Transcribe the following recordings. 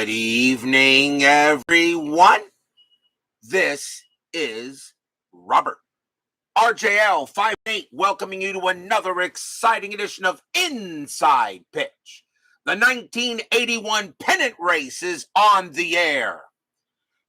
Good evening, everyone. This is Robert, RJL58, welcoming you to another exciting edition of Inside Pitch. The 1981 Pennant race is on the air.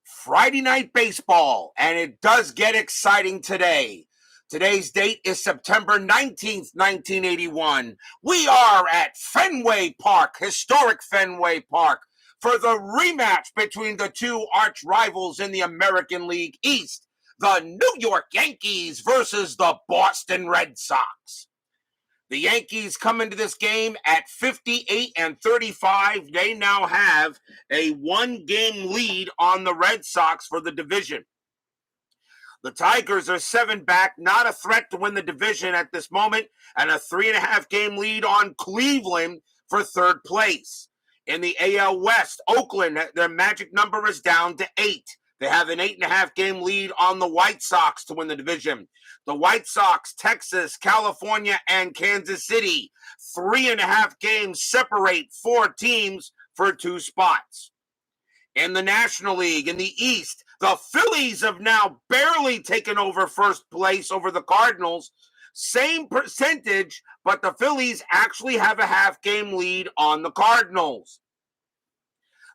Friday night baseball, and it does get exciting today. Today's date is September 19th, 1981. We are at Fenway Park, historic Fenway Park, for the rematch between the two arch rivals in the American League East, the New York Yankees versus the Boston Red Sox. The Yankees come into this game at 58-35. They now have a one-game lead on the Red Sox for the division. The Tigers are 7 back, not a threat to win the division at this moment, and a 3.5-game lead on Cleveland for third place. In the AL West, Oakland, their magic number is down to 8. They have an 8.5-game lead on the White Sox to win the division. The White Sox, Texas, California, and Kansas City, 3.5 games separate 4 teams for 2 spots. In the National League, in the East, the Phillies have now barely taken over first place over the Cardinals. Same percentage, but the Phillies actually have a half-game lead on the Cardinals.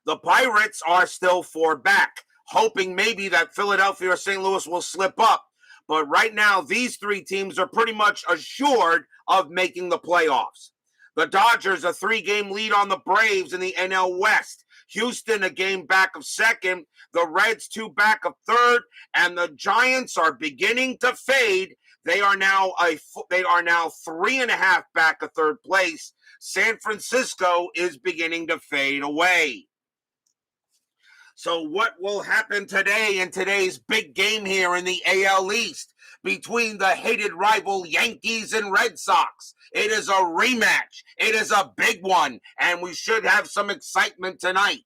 The Pirates are still 4 back, hoping maybe that Philadelphia or St. Louis will slip up. But right now, these 3 teams are pretty much assured of making the playoffs. The Dodgers, a 3-game lead on the Braves in the NL West. Houston, a game back of second. The Reds, 2 back of third. And the Giants are beginning to fade. They are now 3.5 back of third place. San Francisco is beginning to fade away. So what will happen today in today's big game here in the AL East between the hated rival Yankees and Red Sox? It is a rematch. It is a big one, and we should have some excitement tonight.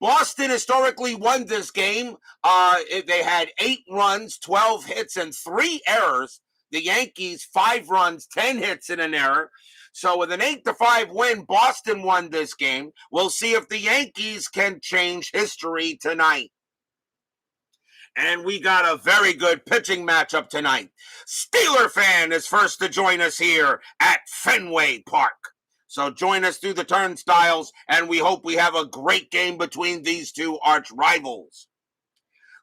Boston historically won this game. They had 8 runs, 12 hits, and 3 errors. The Yankees, 5 runs, 10 hits, and an error. So with an 8-5 win, Boston won this game. We'll see if the Yankees can change history tonight. And we got a very good pitching matchup tonight. Steeler fan is first to join us here at Fenway Park. So join us through the turnstiles, and we hope we have a great game between these two arch rivals.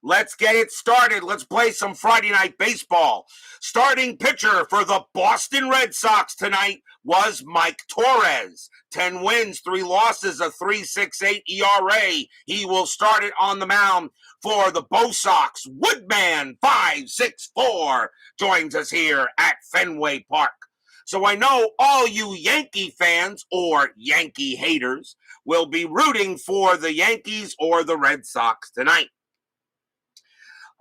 Let's get it started. Let's play some Friday night baseball. Starting pitcher for the Boston Red Sox tonight was Mike Torrez. 10 wins, 3 losses, a 3.68 ERA. He will start it on the mound for the BOS. Woodman 564 joins us here at Fenway Park. So I know all you Yankee fans or Yankee haters will be rooting for the Yankees or the Red Sox tonight.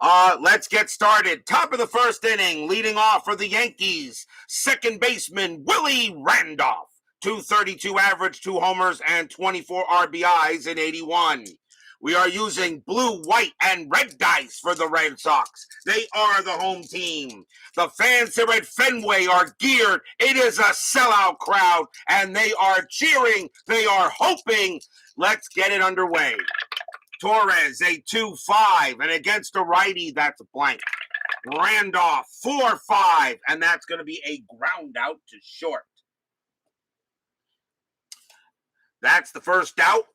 Let's get started. Top of the first inning, leading off for the Yankees, second baseman Willie Randolph. 232 average, 2 homers, and 24 RBIs in 81. We are using blue, white, and red dice for the Red Sox. They are the home team. The fans here at Fenway are geared. It is a sellout crowd, and they are cheering. They are hoping. Let's get it underway. Torrez, a 2-5, and against a righty, that's a blank. Randolph, 4-5, and that's going to be a ground out to short. That's the first out.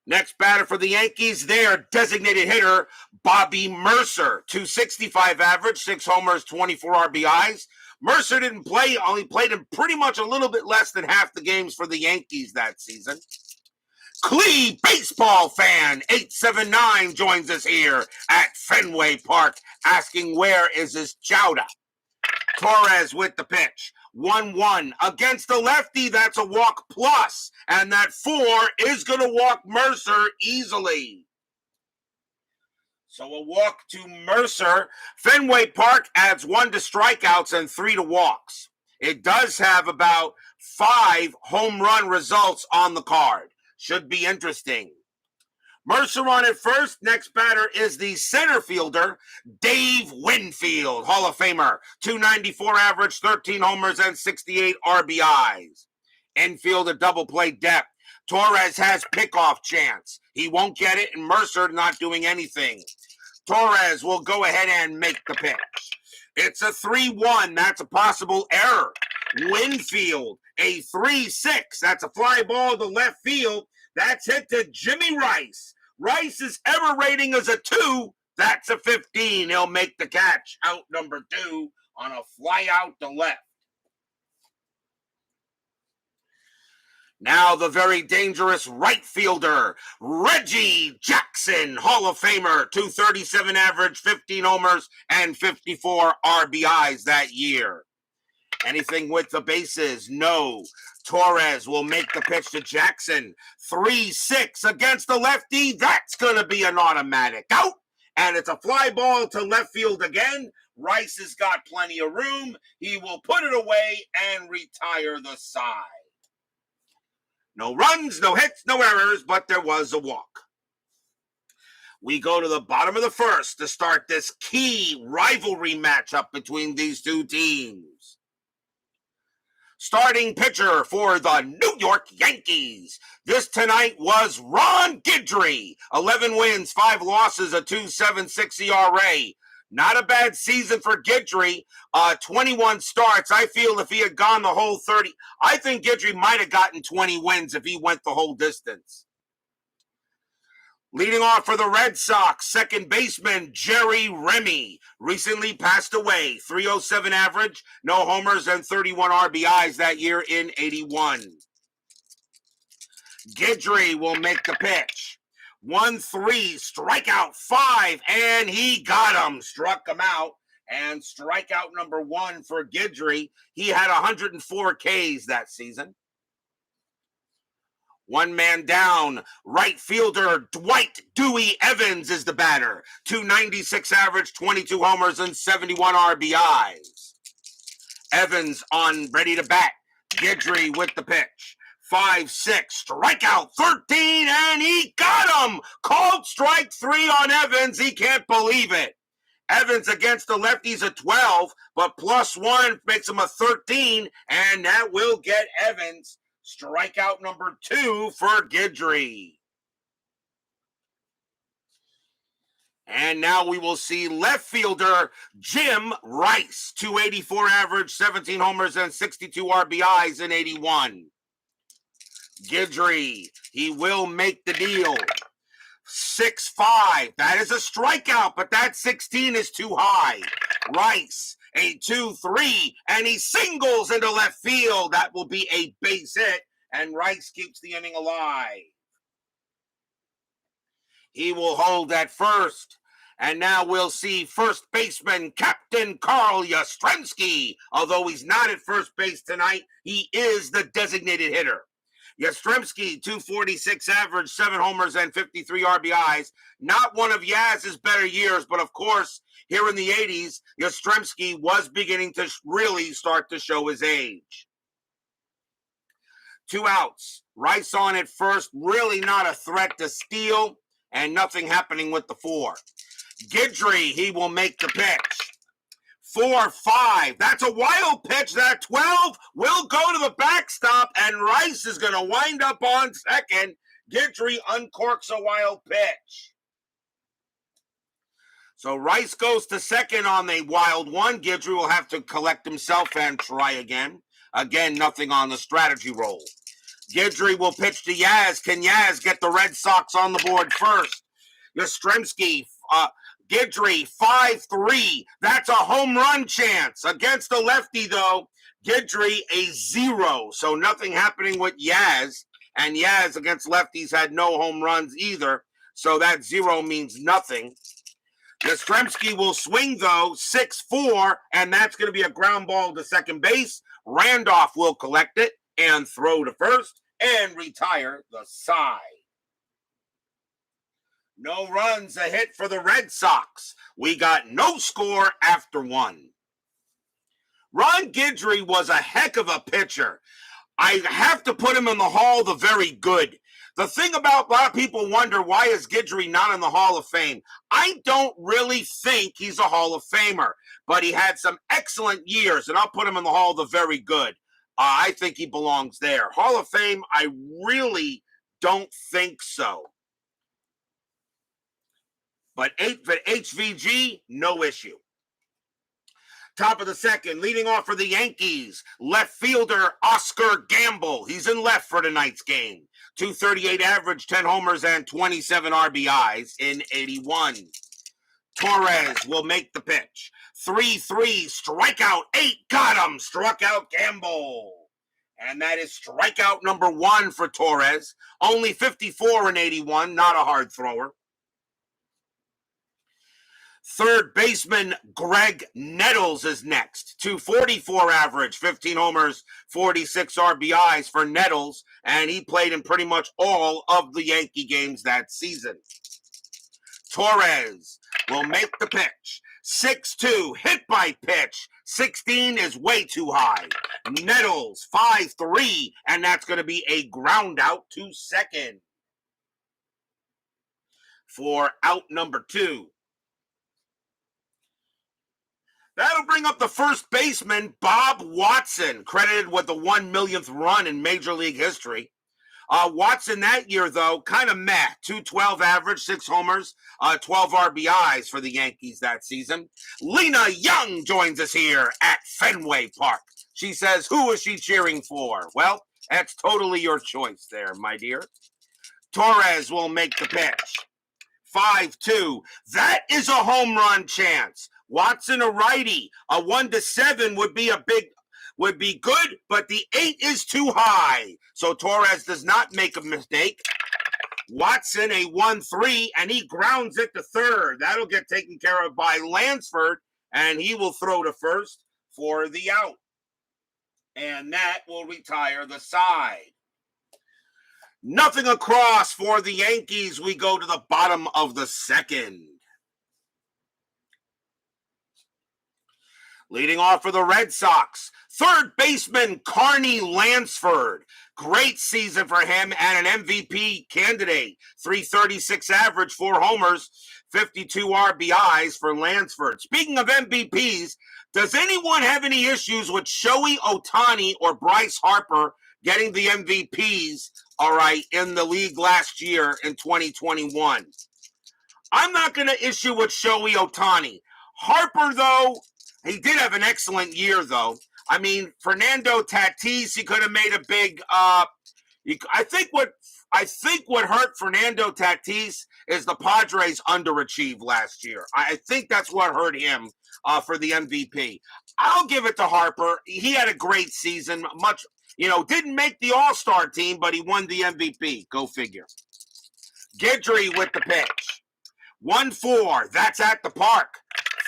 Next batter for the Yankees, their designated hitter, Bobby Mercer. 265 average, 6 homers, 24 RBIs. Mercer didn't play, only played in pretty much a little bit less than half the games for the Yankees that season. Clee baseball fan 879 joins us here at Fenway Park, asking where is his chowder. Torrez with the pitch. 1-1 against the lefty. That's a walk plus, and that 4 is going to walk Mercer easily. So a walk to Mercer. Fenway Park adds 1 to strikeouts and 3 to walks. It does have about 5 home run results on the card. Should be interesting. Mercer on at first. Next batter is the center fielder, Dave Winfield, Hall of Famer. 294 average, 13 homers, and 68 RBIs. Infield a double play depth. Torrez has pickoff chance. He won't get it, and Mercer not doing anything. Torrez will go ahead and make the pitch. It's a 3-1. That's a possible error. Winfield, a 3-6. That's a fly ball to left field. That's hit to Jimmy Rice. Rice's error rating is a 2. That's a 15. He'll make the catch. Out number 2 on a fly out to left. Now the very dangerous right fielder, Reggie Jackson, Hall of Famer, 237 average, 15 homers, and 54 RBIs that year. Anything with the bases? No. Torrez will make the pitch to Jackson. 3-6 against the lefty. That's going to be an automatic out. And it's a fly ball to left field again. Rice has got plenty of room. He will put it away and retire the side. No runs, no hits, no errors, but there was a walk. We go to the bottom of the first to start this key rivalry matchup between these two teams. Starting pitcher for the New York Yankees. This tonight was Ron Guidry. 11 wins, 5 losses, a 2.76 ERA. Not a bad season for Guidry. 21 starts. I feel if he had gone the whole 30, I think Guidry might have gotten 20 wins if he went the whole distance. Leading off for the Red Sox, second baseman Remy recently passed away. 307 average, no homers, and 31 RBIs that year in 81. Guidry will make the pitch. 1-3, strikeout 5, and he got him. Struck him out. And strikeout number 1 for Guidry. He had 104 Ks that season. One man down, right fielder Dwight Dewey Evans is the batter. 296 average, 22 homers, and 71 RBIs. Evans on ready to bat. Guidry with the pitch. 5-6, strikeout 13, and he got him! Called strike 3 on Evans. He can't believe it. Evans against the lefties a 12, but +1 makes him a 13, and that will get Evans strikeout number 2 for Guidry. And now we will see left fielder Jim Rice, 284 average, 17 homers, and 62 RBIs in 81. Guidry, he will make the deal. 6-5, that is a strikeout, but that 16 is too high. Rice, a 2-3, and he singles into left field. That will be a base hit, and Rice keeps the inning alive. He will hold at first. And now we'll see first baseman Captain Carl Yastrzemski. Although he's not at first base tonight, he is the designated hitter. Yastrzemski, 246 average, 7 homers, and 53 RBIs. Not one of Yaz's better years, but of course, here in the 80s, Yastrzemski was beginning to really start to show his age. 2 outs. Rice on at first, really not a threat to steal, and nothing happening with the 4. Guidry, he will make the pitch. 4-5. That's a wild pitch. That 12 will go to the backstop, and Rice is going to wind up on second. Guidry uncorks a wild pitch. So Rice goes to second on the wild one. Guidry will have to collect himself and try again. Again, nothing on the strategy roll. Guidry will pitch to Yaz. Can Yaz get the Red Sox on the board first? Yastrzemski, Guidry, 5-3. That's a home run chance. Against the lefty, though, Guidry, a 0. So nothing happening with Yaz. And Yaz against lefties had no home runs either. So that 0 means nothing. Yastrzemski will swing, though, 6-4. And that's going to be a ground ball to second base. Randolph will collect it and throw to first and retire the side. No runs, a hit for the Red Sox. We got no score after 1. Ron Guidry was a heck of a pitcher. I have to put him in the Hall of the Very Good. The thing about a lot of people wonder, why is Guidry not in the Hall of Fame? I don't really think he's a Hall of Famer, but he had some excellent years, and I'll put him in the Hall of the Very Good. I think he belongs there. Hall of Fame, I really don't think so. But HVG, no issue. Top of the second, leading off for the Yankees, left fielder Oscar Gamble. He's in left for tonight's game. 238 average, 10 homers, and 27 RBIs in 81. Torrez will make the pitch. 3-3, strikeout, 8, got him, struck out Gamble. And that is strikeout number 1 for Torrez. Only 54 in 81, not a hard thrower. Third baseman Greg Nettles is next. 244 average, 15 homers, 46 RBIs for Nettles, and he played in pretty much all of the Yankee games that season. Torrez will make the pitch. 6-2, hit by pitch. 16 is way too high. Nettles, 5-3, and that's going to be a ground out to second. For out number 2. That'll bring up the first baseman, Bob Watson, credited with the 1 millionth run in Major League history. Watson that year, though, kind of meh. 212 average, 6 homers, 12 RBIs for the Yankees that season. Lena Young joins us here at Fenway Park. She says, who is she cheering for? Well, that's totally your choice there, my dear. Torrez will make the pitch. 5-2. That is a home run chance. Watson a righty. A 1-7 would be good, but the 8 is too high. So Torrez does not make a mistake. Watson a 1-3, and he grounds it to third. That'll get taken care of by Lansford, and he will throw to first for the out. And that will retire the side. Nothing across for the Yankees. We go to the bottom of the second. Leading off for the Red Sox, third baseman Carney Lansford. Great season for him and an MVP candidate. 336 average, 4 homers, 52 RBIs for Lansford. Speaking of MVPs, does anyone have any issues with Shohei Ohtani or Bryce Harper getting the MVPs, all right, in the league last year in 2021? I'm not going to issue with Shohei Ohtani. Harper, though, he did have an excellent year, though. I mean, Fernando Tatis, he could have made a big. I think what hurt Fernando Tatis is the Padres underachieved last year. I think that's what hurt him for the MVP. I'll give it to Harper. He had a great season. Didn't make the All-Star team, but he won the MVP. Go figure. Guidry with the pitch. 1-4. That's at the park.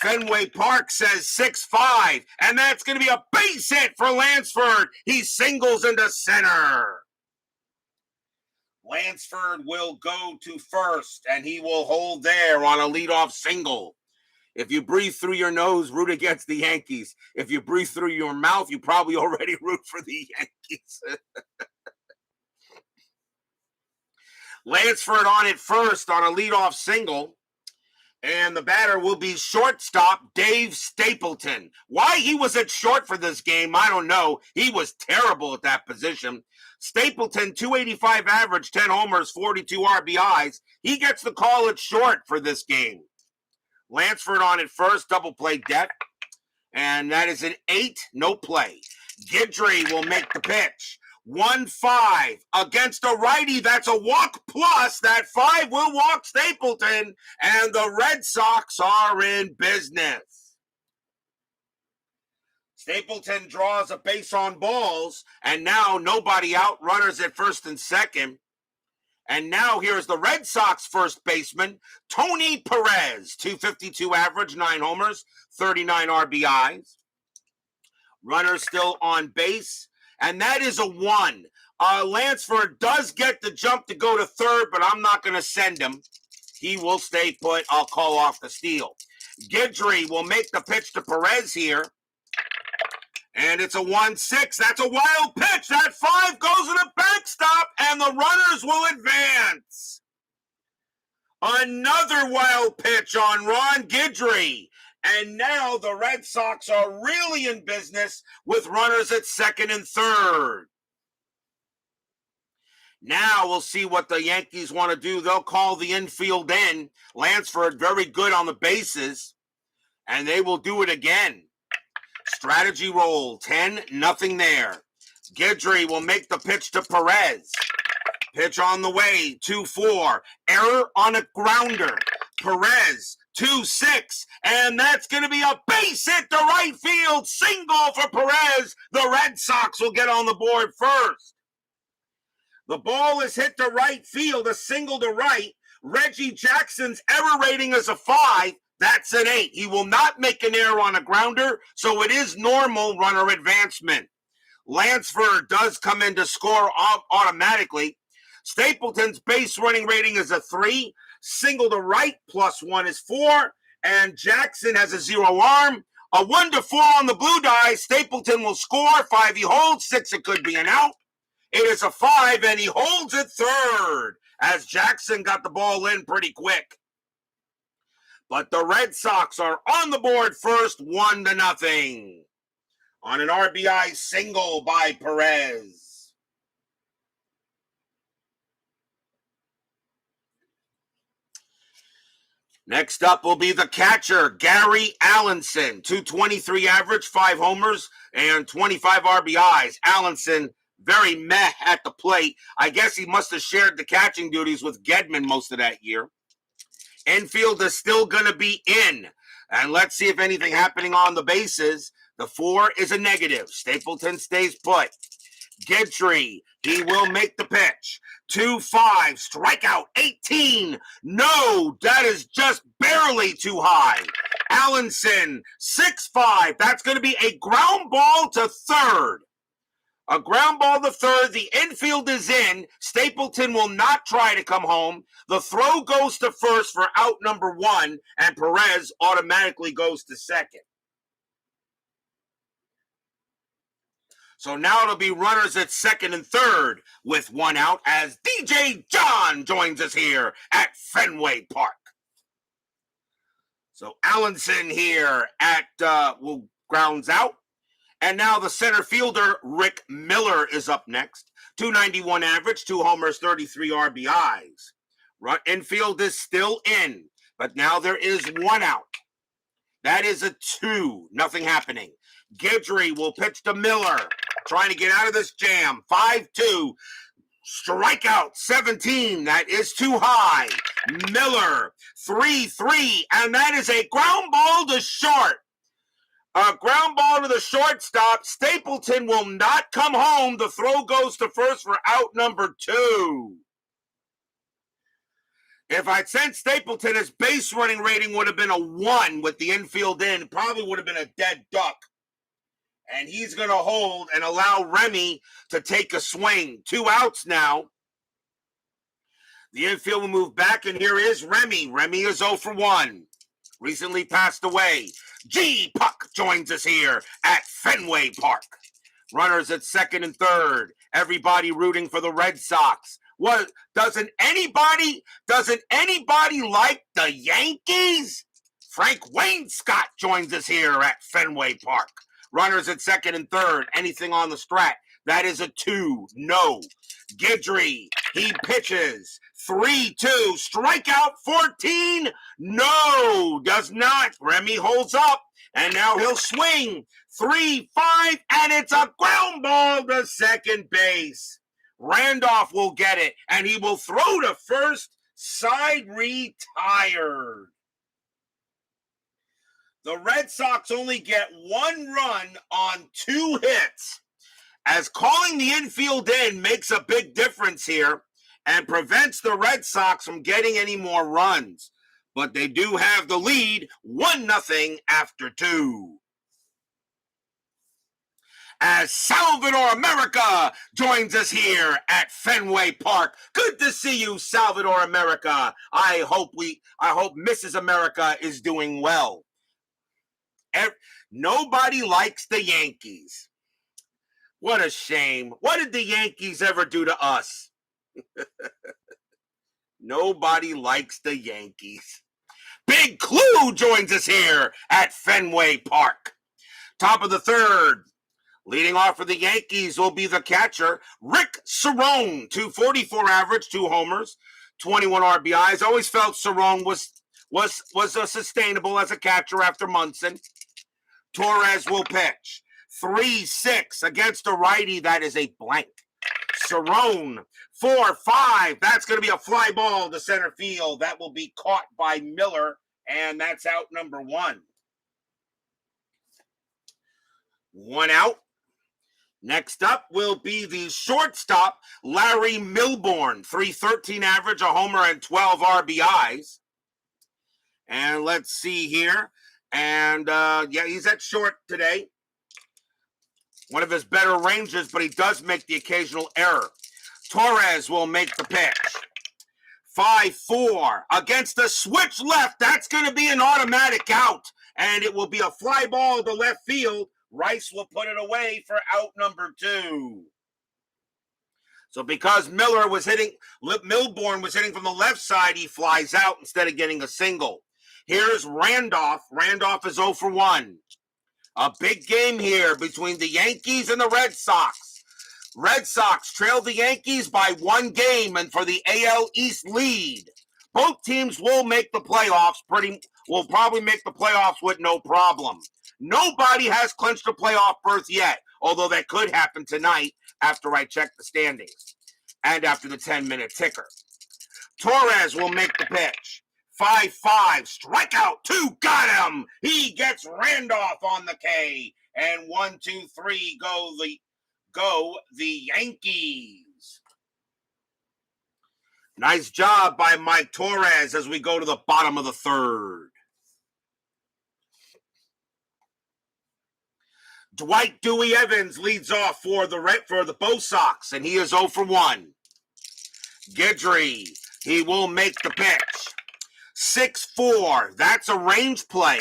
Fenway Park says 6-5, and that's going to be a base hit for Lansford. He singles into center. Lansford will go to first, and he will hold there on a leadoff single. If you breathe through your nose, root against the Yankees. If you breathe through your mouth, you probably already root for the Yankees. Lansford on it first on a leadoff single. And the batter will be shortstop Dave Stapleton. Why he was at short for this game, I don't know. He was terrible at that position. Stapleton, 285 average, 10 homers, 42 RBIs. He gets the call at short for this game. Lansford on it first, double play deck. And that is an 8, no play. Guidry will make the pitch. 1-5 against a righty. That's a walk plus. That 5 will walk Stapleton, and the Red Sox are in business. Stapleton draws a base on balls, and now nobody out. Runners at first and second. And now here's the Red Sox first baseman, Tony Perez. 252 average, 9 homers, 39 RBIs. Runners still on base. And that is a 1. Lansford does get the jump to go to third, but I'm not going to send him. He will stay put. I'll call off the steal. Guidry will make the pitch to Perez here. And it's a 1-6. That's a wild pitch. That 5 goes in a backstop, and the runners will advance. Another wild pitch on Ron Guidry. And now the Red Sox are really in business with runners at second and third. Now we'll see what the Yankees want to do. They'll call the infield in. Lansford very good on the bases, and they will do it again. Strategy roll, 10-0 there. Guidry will make the pitch to Torrez. Pitch on the way, 2-4. Error on a grounder. Torrez, 2-6. And that's going to be a base hit to right field. Single for Torrez. The Red Sox will get on the board first. The ball is hit to right field, a single to right. Reggie Jackson's error rating is a 5. That's an 8. He will not make an error on a grounder, so it is normal runner advancement. Lansford does come in to score automatically. Stapleton's base running rating is a 3. Single to right, +1 is 4. And Jackson has a 0 arm. A 1-4 on the blue die. Stapleton will score. 5 he holds. 6 it could be an out. It is a 5, and he holds it third as Jackson got the ball in pretty quick. But the Red Sox are on the board first, 1-0 on an RBI single by Torrez. Next up will be the catcher, Gary Allenson. 223 average, 5 homers, and 25 RBIs. Allenson, very meh at the plate. I guess he must have shared the catching duties with Gedman most of that year. Infield is still going to be in. And let's see if anything happening on the bases. The 4 is a negative. Stapleton stays put. Guidry, he will make the pitch. 2-5, strikeout, 18. No, that is just barely too high. Allenson, 6-5. That's going to be a ground ball to third. A ground ball to third. The infield is in. Stapleton will not try to come home. The throw goes to first for out number 1, and Torrez automatically goes to second. So now it'll be runners at second and third with 1 out as DJ John joins us here at Fenway Park. So Allenson here at will grounds out. And now the center fielder, Rick Miller, is up next. 291 average, 2 homers, 33 RBIs. Infield is still in, but now there is 1 out. That is a 2, nothing happening. Guidry will pitch to Miller, trying to get out of this jam. 5-2, strikeout, 17, that is too high. Miller, 3-3, and that is a ground ball to short. A ground ball to the shortstop. Stapleton will not come home. The throw goes to first for out number 2. If I'd sent Stapleton, his base running rating would have been a 1 with the infield in. Probably would have been a dead duck. And he's going to hold and allow Remy to take a swing. 2 outs now. The infield will move back, and here is Remy. Remy is 0 for 1. Recently passed away. G. Puck joins us here at Fenway Park. Runners at second and third. Everybody rooting for the Red Sox. What doesn't anybody like the Yankees? Frank Wayne Scott joins us here at Fenway Park. Runners at second and third. Anything on the strat? That is a 2. No. Guidry, he pitches. 3-2. Strikeout 14. No, does not. Remy holds up, and now he'll swing. 3-5, and it's a ground ball to second base. Randolph will get it, and he will throw to first. Side retired. The Red Sox only get 1 run on 2 hits, as calling the infield in makes a big difference here and prevents the Red Sox from getting any more runs. But they do have the lead, 1-0 after 2. As Salvador America joins us here at Fenway Park. Good to see you, Salvador America. I hope Mrs. America is doing well. Nobody likes the Yankees. What a shame. What did the Yankees ever do to us? Nobody likes the Yankees. Big Clue joins us here at Fenway Park. Top of the third. Leading off for the Yankees will be the catcher, Rick Cerrone, 244 average, 2 homers, 21 RBIs. Always felt Cerrone was sustainable as a catcher after Munson. Torrez will pitch. 3-6 against a righty. That is a blank. Cerrone, 4-5. That's going to be a fly ball to center field. That will be caught by Miller, and that's out number 1. 1 out. Next up will be the shortstop, Larry Millborn, 313 average, a homer, and 12 RBIs. And let's see here. And, he's at short today. One of his better ranges, but he does make the occasional error. Torrez will make the pitch. 5-4 against the switch left. That's going to be an automatic out, and it will be a fly ball to left field. Rice will put it away for out number 2. So because Millborn was hitting from the left side, he flies out instead of getting a single. Here's Randolph. Randolph is 0 for 1. A big game here between the Yankees and the Red Sox. Red Sox trail the Yankees by 1 game and for the AL East lead. Both teams will make the playoffs. Will probably make the playoffs with no problem. Nobody has clinched a playoff berth yet, although that could happen tonight after I check the standings and after the 10-minute ticker. Torrez will make the pitch. 5-5, strikeout, 2, got him. He gets Randolph on the K, and 1, 2, 3 go the Yankees. Nice job by Mike Torrez as we go to the bottom of the 3rd. Dwight Dewey Evans leads off for the Bo Sox, and he is 0 for 1. Guidry, he will make the pitch. 6-4, that's a range play.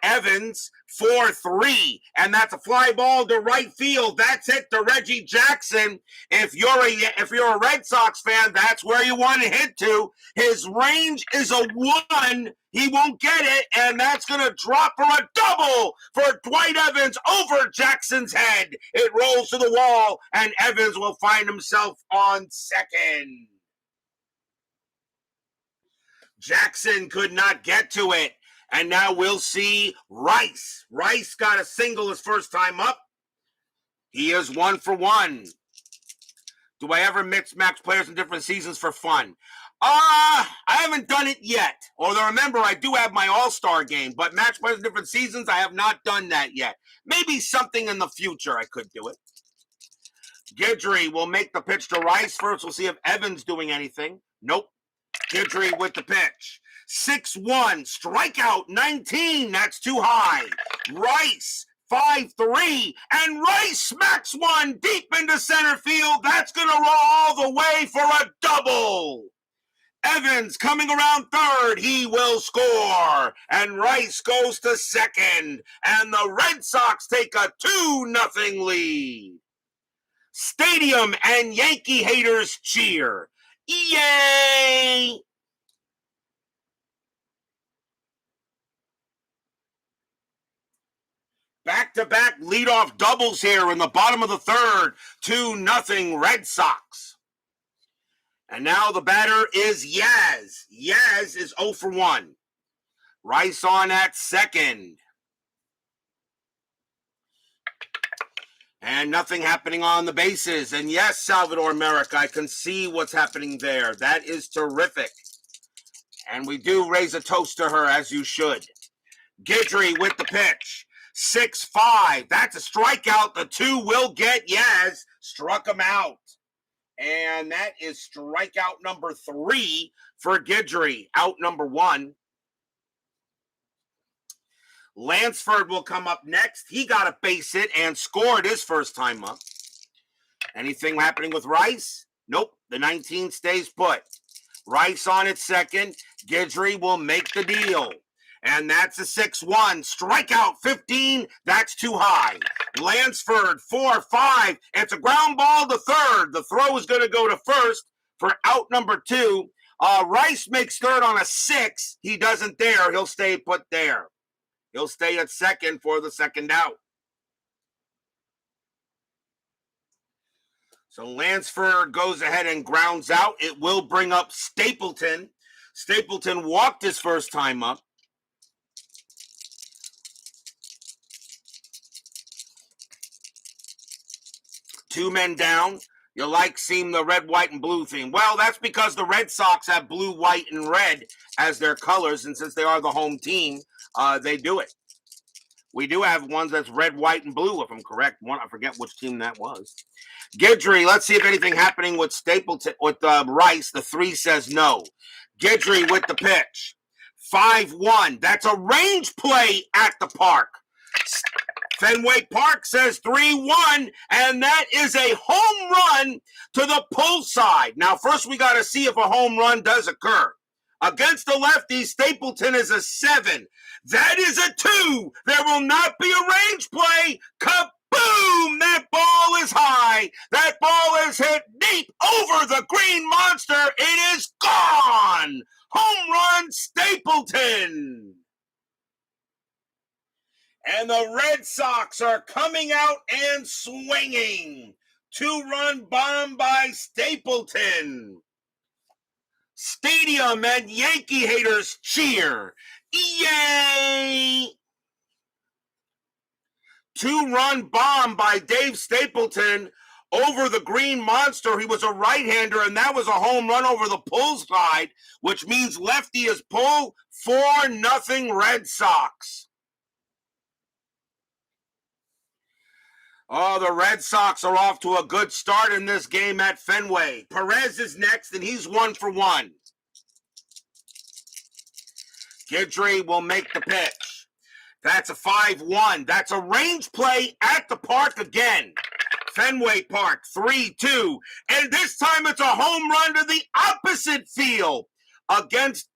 Evans, 4-3, and that's a fly ball to right field. That's it to Reggie Jackson. If you're a Red Sox fan, that's where you want to hit to. His range is a 1. He won't get it, and that's going to drop for a double for Dwight Evans over Jackson's head. It rolls to the wall, and Evans will find himself on second. Jackson could not get to it. And now we'll see Rice. Rice got a single his first time up. He is 1 for 1. Do I ever mix match players in different seasons for fun? I haven't done it yet. Although remember, I do have my all-star game. But match players in different seasons, I have not done that yet. Maybe something in the future I could do it. Guidry will make the pitch to Rice. First, we'll see if Evans doing anything. Nope. Guidry with the pitch. 6-1, strikeout 19, that's too high. Rice, 5-3, and Rice smacks one deep into center field. That's going to roll all the way for a double. Evans coming around third, he will score. And Rice goes to second, and the Red Sox take a 2-0 lead. Stadium and Yankee haters cheer. Yay! Back-to-back leadoff doubles here in the bottom of the 3rd. 2-0 Red Sox. And now the batter is Yaz. Yaz is 0 for 1. Rice on at second. And nothing happening on the bases. And yes, Salvador Merrick, I can see what's happening there. That is terrific. And we do raise a toast to her, as you should. Guidry with the pitch. 6-5. That's a strikeout. The 2 will get Yaz. Struck him out. And that is strikeout number 3 for Guidry. Out number 1. Lansford will come up next. He got a base hit and scored his first time up. Anything happening with Rice? Nope. The 19 stays put. Rice on at second. Guidry will make the deal. And that's a 6-1. Strikeout 15. That's too high. Lansford 4-5. It's a ground ball to third. The throw is going to go to first for out number 2. Rice makes third on a 6. He doesn't there. He'll stay put there. He'll stay at second for the second out. So Lansford goes ahead and grounds out. It will bring up Stapleton. Stapleton walked his first time up. Two men down. You like seeing the red, white, and blue theme. Well, that's because the Red Sox have blue, white, and red as their colors, and since they are the home team, they do it. We do have ones that's red, white, and blue, if I'm correct. One, I forget which team that was. Guidry, let's see if anything happening with Stapleton, with Rice. The 3 says no. Guidry with the pitch. 5-1. That's a range play at the park. Fenway Park says 3-1, and that is a home run to the pull side. Now, first we got to see if a home run does occur. Against the lefty, Stapleton is a 7. That is a 2. There will not be a range play. Kaboom! That ball is high. That ball is hit deep over the green monster. It is gone. Home run, Stapleton. And the Red Sox are coming out and swinging. 2-run bomb by Stapleton. Stadium and Yankee haters cheer. Yay! 2-run bomb by Dave Stapleton over the green monster. He was a right-hander, and that was a home run over the pull side, which means lefty is pull. 4-0 Red Sox. Oh, the Red Sox are off to a good start in this game at Fenway. Torrez is next, and he's 1 for 1. Guidry will make the pitch. That's a 5-1. That's a range play at the park again. Fenway Park, 3-2. And this time it's a home run to the opposite field against.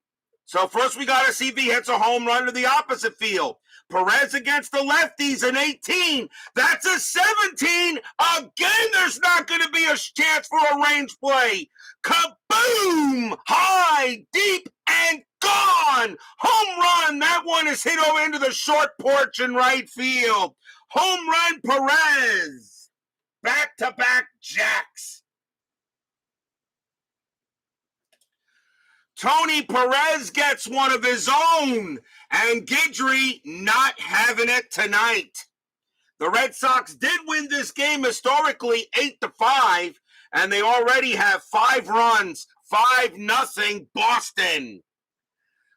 So first we got to see if he hits a home run to the opposite field. Torrez against the lefties, an 18. That's a 17. Again, there's not going to be a chance for a range play. Kaboom! High, deep, and gone. Home run. That one is hit over into the short porch in right field. Home run, Torrez. Back-to-back jacks. Tony Perez gets one of his own, and Guidry not having it tonight. The Red Sox did win this game historically 8-5, and they already have 5 runs, 5-0 Boston.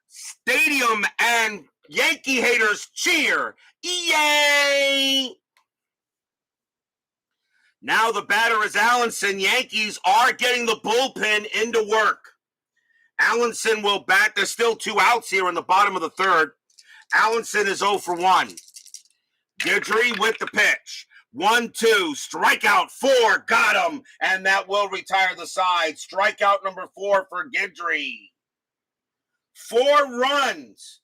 Stadium and Yankee haters cheer. Yay! Now the batter is Allenson. Yankees are getting the bullpen into work. Allenson will bat. There's still 2 outs here in the bottom of the third. Allenson is 0 for 1. Guidry with the pitch. 1-2. Strikeout 4. Got him. And that will retire the side. Strikeout number 4 for Guidry. 4 runs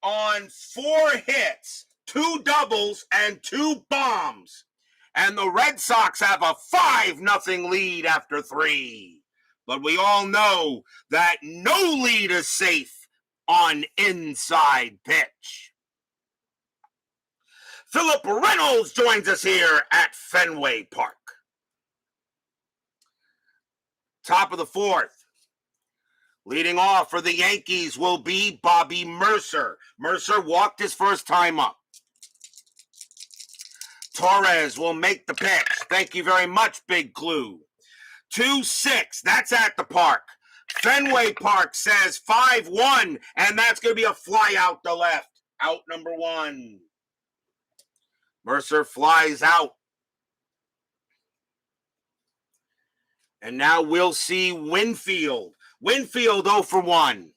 on 4 hits. 2 doubles and 2 bombs. And the Red Sox have a 5-0 lead after 3. But we all know that no lead is safe on inside pitch. Philip Reynolds joins us here at Fenway Park. Top of the 4th. Leading off for the Yankees will be Bobby Mercer. Mercer walked his first time up. Torrez will make the pitch. Thank you very much, Big Clue. 2-6, that's at the park. Fenway Park says 5-1, and that's going to be a fly out the left. Out number 1. Mercer flies out. And now we'll see Winfield. Winfield 0 for 1.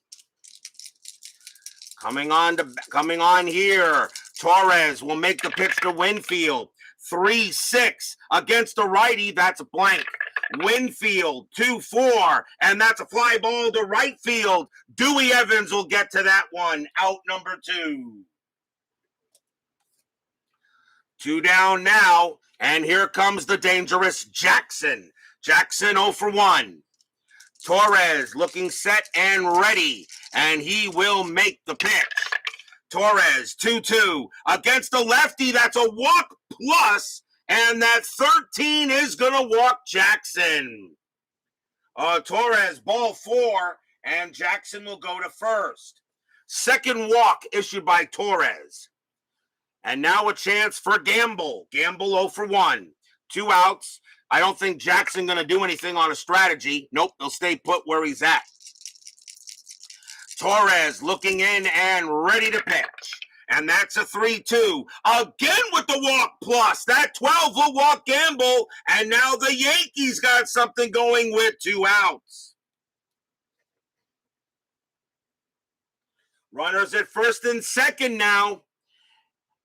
Coming on here. Torrez will make the pitch to Winfield. 3-6 against the righty. That's a blank. Winfield 2-4, and that's a fly ball to right field. Dewey Evans will get to that one. Out number 2. 2 down now, and here comes the dangerous Jackson. Jackson 0 for 1. Torrez looking set and ready, and he will make the pitch. Torrez 2-2 against the lefty. That's a walk plus, And that 13 is going to walk Jackson. Torrez, ball 4, and Jackson will go to first. Second walk issued by Torrez. And now a chance for Gamble. Gamble 0 for 1. 2 outs. I don't think Jackson going to do anything on a strategy. Nope, he'll stay put where he's at. Torrez looking in and ready to pitch. And that's a 3-2. Again with the walk plus. That 12 will walk Gamble. And now the Yankees got something going with 2 outs. Runners at first and second now.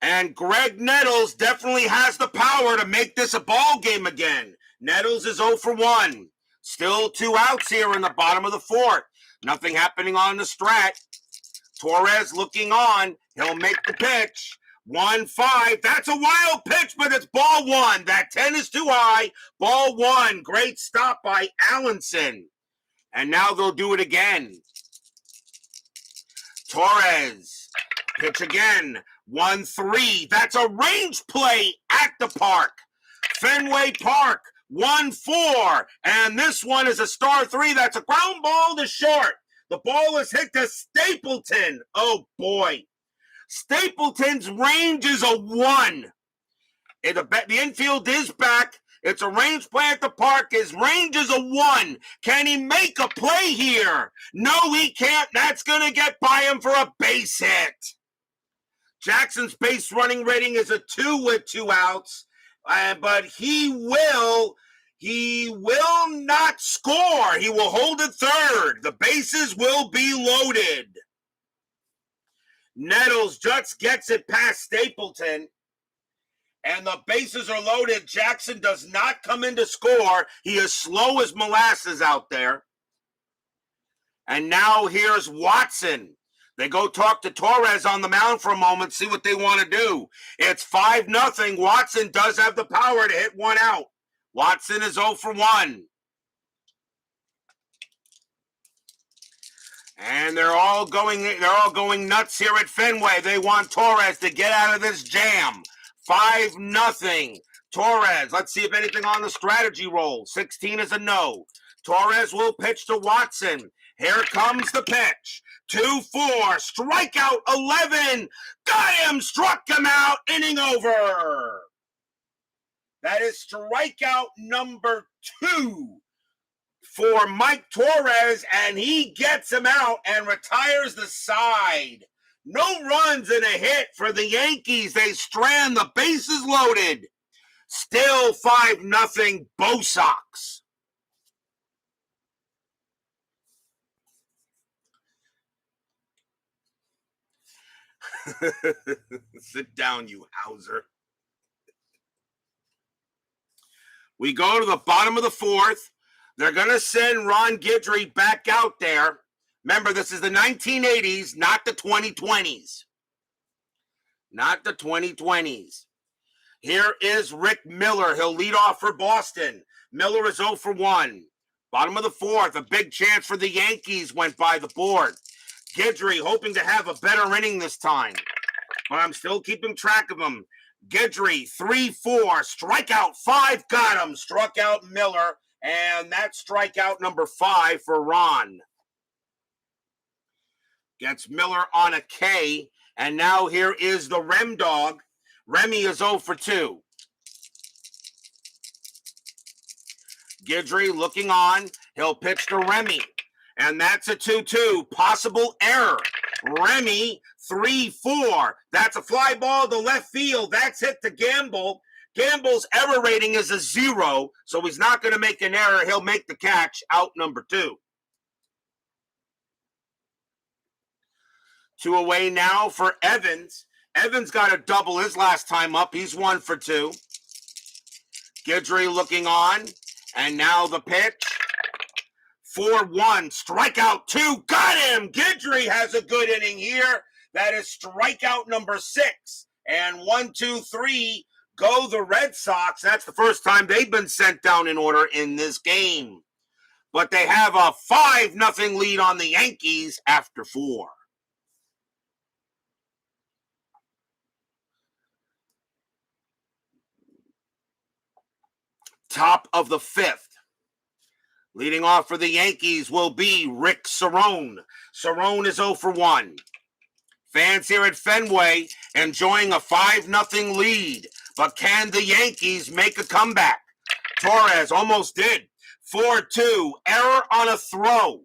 And Greg Nettles definitely has the power to make this a ball game again. Nettles is 0 for 1. Still 2 outs here in the bottom of the 4th. Nothing happening on the strat. Torrez looking on. He'll make the pitch. 1-5. That's a wild pitch, but it's ball 1. That 10 is too high. Ball 1. Great stop by Allenson. And now they'll do it again. Torrez. Pitch again. 1-3. That's a range play at the park. Fenway Park. 1-4. And this one is a star 3. That's a ground ball to short. The ball is hit to Stapleton. Oh, boy. Stapleton's range is a 1. The infield is back. It's a range play at the park. His range is a 1. Can he make a play here? No, he can't. That's going to get by him for a base hit. Jackson's base running rating is a 2 with 2 outs. But he will not score. He will hold it third. The bases will be loaded. Nettles just gets it past Stapleton. And the bases are loaded. Jackson does not come in to score. He is slow as molasses out there. And now here's Watson. They go talk to Torrez on the mound for a moment, see what they want to do. It's 5-0. Watson does have the power to hit 1 out. Watson is 0 for 1. And they're all going nuts here at Fenway. They want Torrez to get out of this jam. 5-0. Torrez, let's see if anything on the strategy roll. 16 is a no. Torrez will pitch to Watson. Here comes the pitch. 2-4. Strikeout 11. Got him. Struck him out. Inning over. That is strikeout number 2 for Mike Torrez, and he gets him out and retires the side. No runs and a hit for the Yankees. They strand, the bases loaded. Still 5-0 Bo Sox. Sit down, you Hauser. We go to the bottom of the 4th. They're going to send Ron Guidry back out there. Remember, this is the 1980s, not the 2020s. Not the 2020s. Here is Rick Miller. He'll lead off for Boston. Miller is 0 for 1. Bottom of the 4th, a big chance for the Yankees went by the board. Guidry hoping to have a better inning this time. But I'm still keeping track of him. Guidry, 3-4, strikeout 5, got him. Struck out Miller, and that's strikeout number 5 for Ron. Gets Miller on a K, and now here is the Rem dog. Remy is 0 for 2. Guidry looking on. He'll pitch to Remy, and that's a 2-2. Possible error. Remy, 3-4. That's a fly ball to left field. That's hit to Gamble. Gamble's error rating is a 0, so he's not going to make an error. He'll make the catch, out number 2. 2 away now for Evans. Evans got a double his last time up. He's 1 for 2. Guidry looking on, and now the pitch. 4-1, strikeout 2, got him! Guidry has a good inning here. That is strikeout number 6. And 1, 2, 3, go the Red Sox. That's the first time they've been sent down in order in this game. But they have a 5-0 lead on the Yankees after 4. Top of the fifth. Leading off for the Yankees will be Rick Cerrone. Cerrone is 0 for 1. Fans here at Fenway enjoying a 5-0 lead. But can the Yankees make a comeback? Torrez almost did. 4-2. Error on a throw.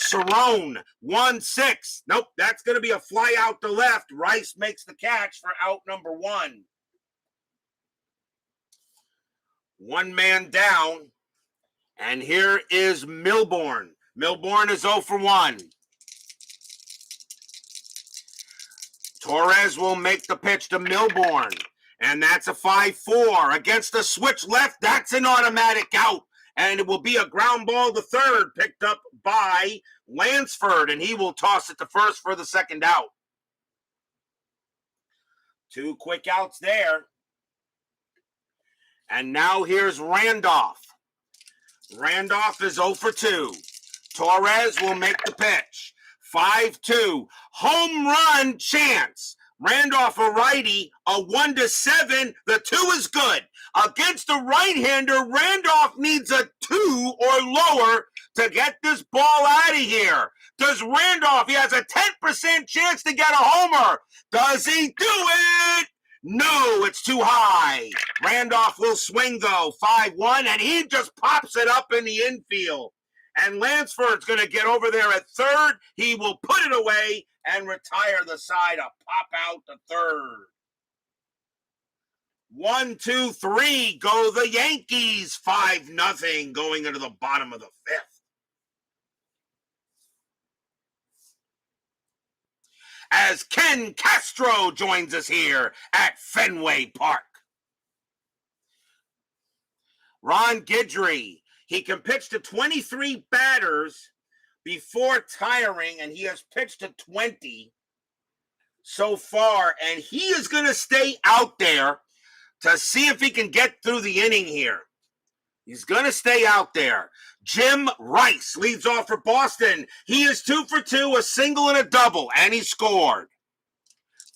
Cerrone 1-6. Nope, that's going to be a fly out to left. Rice makes the catch for out number 1. One man down. And here is Millborn. Millborn is 0 for 1. Torrez will make the pitch to Millborn. And that's a 5-4. Against the switch left, that's an automatic out. And it will be a ground ball to third, picked up by Lansford. And he will toss it to first for the second out. 2 quick outs there. And now here's Randolph. Randolph is 0 for 2. Torrez will make the pitch. 5-2. Home run chance. Randolph a righty, a 1-7. The 2 is good. Against a right-hander, Randolph needs a 2 or lower to get this ball out of here. Does Randolph, he has a 10% chance to get a homer. Does he do it? No, it's too high. Randolph will swing, though, 5-1, and he just pops it up in the infield. And Lansford's going to get over there at third. He will put it away and retire the side. A pop out to third. 1, 2, 3, go the Yankees. 5-0 going into the bottom of the fifth. As Ken Castro joins us here at Fenway Park. Ron Guidry, he can pitch to 23 batters before tiring, and he has pitched to 20 so far, and he is going to stay out there to see if he can get through the inning here. He's going to stay out there. Jim Rice leads off for Boston. He is 2 for 2, a single and a double, and he scored.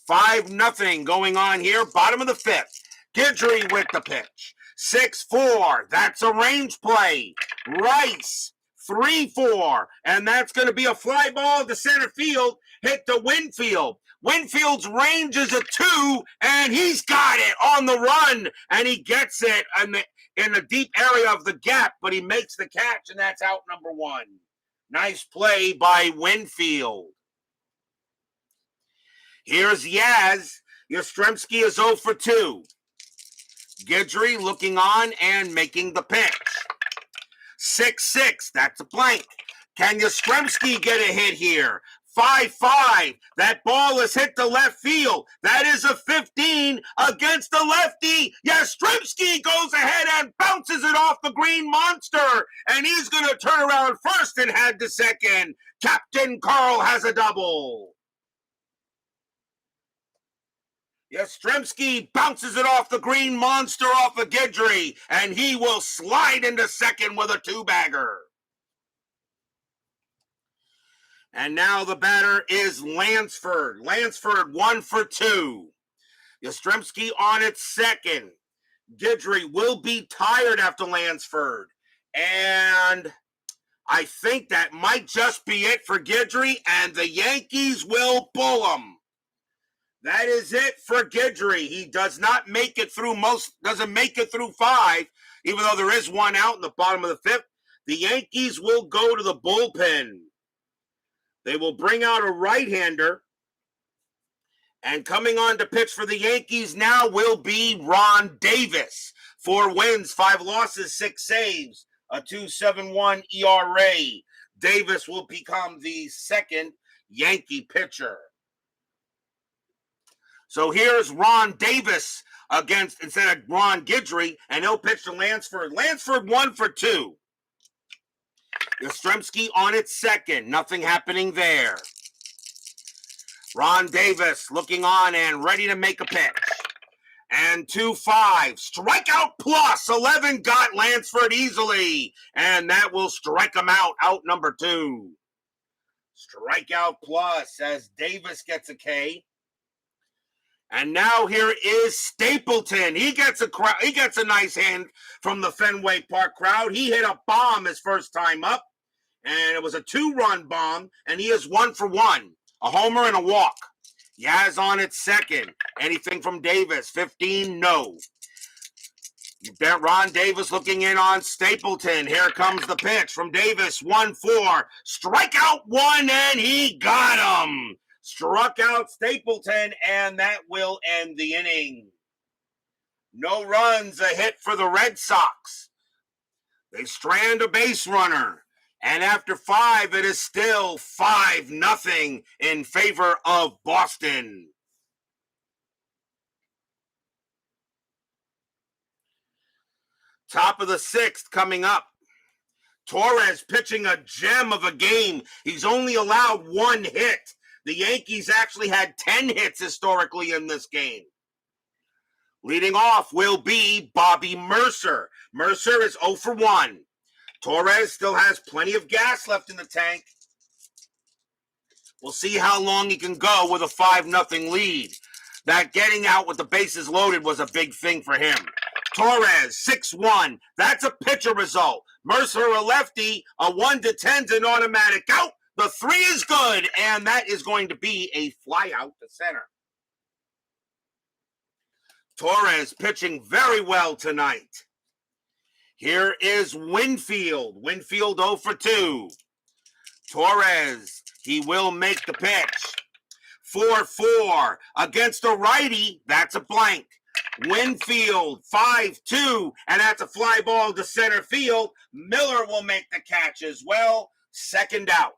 5-0 going on here, bottom of the fifth. Guidry with the pitch. 6-4, that's a range play. Rice, 3-4, and that's going to be a fly ball to center field, hit to Winfield. Winfield's range is a 2, and he's got it on the run, and he gets it in the deep area of the gap, but he makes the catch, and that's out number 1. Nice play by Winfield. Here's Yaz. Yastrzemski is 0 for 2. Guidry looking on and making the pitch. 6-6, that's a blank. Can Yastrzemski get a hit here? 5-5, that ball is hit to left field. That is a 15 against the lefty. Yastrzemski goes ahead and bounces it off the green monster. And he's going to turn around first and head to second. Captain Carl has a double. Yastrzemski bounces it off the green monster off of Guidry, and he will slide into second with a 2-bagger. And now the batter is Lansford. Lansford 1 for 2. Yastrzemski on its second. Guidry will be tired after Lansford. And I think that might just be it for Guidry, and the Yankees will pull him. That is it for Guidry. He does not make it through doesn't make it through 5, even though there is 1 out in the bottom of the 5th. The Yankees will go to the bullpen. They will bring out a right-hander. And coming on to pitch for the Yankees now will be Ron Davis. 4 wins, 5 losses, 6 saves, a 2.71 ERA. Davis will become the second Yankee pitcher. So here's Ron Davis instead of Ron Guidry, and he'll pitch to Lansford. Lansford 1 for 2. Yastrzemski on its second. Nothing happening there. Ron Davis looking on and ready to make a pitch. And 2-5. Strikeout plus 11 got Lansford easily. And that will strike him out. Out number 2. Strikeout plus as Davis gets a K. And now here is Stapleton. He gets a nice hand from the Fenway Park crowd. He hit a bomb his first time up, and it was a 2-run bomb, and he is 1 for 1. A homer and a walk. Yaz on at second. Anything from Davis? 15, no. Ron Davis looking in on Stapleton. Here comes the pitch from Davis. 1-4. Strikeout 1, and he got him. Struck out Stapleton, and that will end the inning. No runs, a hit for the Red Sox. They strand a base runner. And after 5, it is still 5-0 in favor of Boston. Top of the 6th coming up. Torrez pitching a gem of a game. He's only allowed 1 hit. The Yankees actually had 10 hits historically in this game. Leading off will be Bobby Mercer. Mercer is 0 for 1. Torrez still has plenty of gas left in the tank. We'll see how long he can go with a 5-0 lead. That getting out with the bases loaded was a big thing for him. Torrez, 6-1. That's a pitcher result. Mercer, a lefty, a 1-10's an automatic out. The 3 is good, and that is going to be a fly out to center. Torrez pitching very well tonight. Here is Winfield. Winfield 0 for 2. Torrez, he will make the pitch. 4-4 against a righty. That's a blank. Winfield 5-2, and that's a fly ball to center field. Miller will make the catch as well. Second out.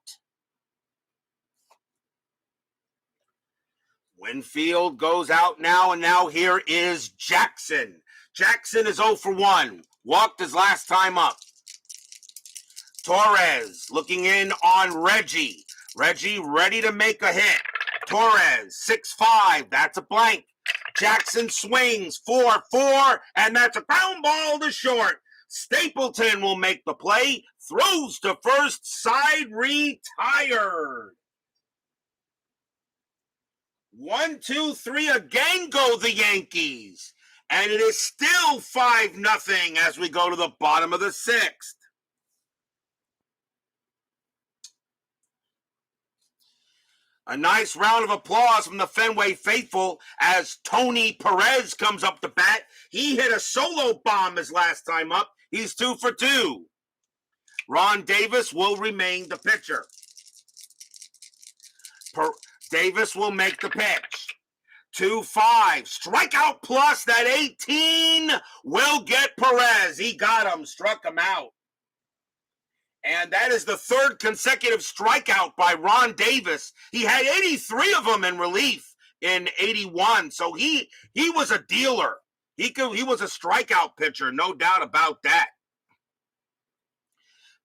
Winfield goes out now, and now here is Jackson. Jackson is 0 for 1. Walked his last time up. Torrez looking in on Reggie. Reggie ready to make a hit. Torrez, 6-5. That's a blank. Jackson swings, 4-4, and that's a ground ball to short. Stapleton will make the play. Throws to first, side retired. 1, 2, 3 again go the Yankees. And it is still 5-0 as we go to the bottom of the 6th. A nice round of applause from the Fenway faithful as Tony Perez comes up to bat. He hit a solo bomb his last time up. He's 2 for 2. Ron Davis will remain the pitcher. Davis will make the pitch. 2-5. Strikeout plus. That 18 will get Perez. He got him. Struck him out. And that is the 3rd consecutive strikeout by Ron Davis. He had 83 of them in relief in 81. So he was a dealer. He was a strikeout pitcher, no doubt about that.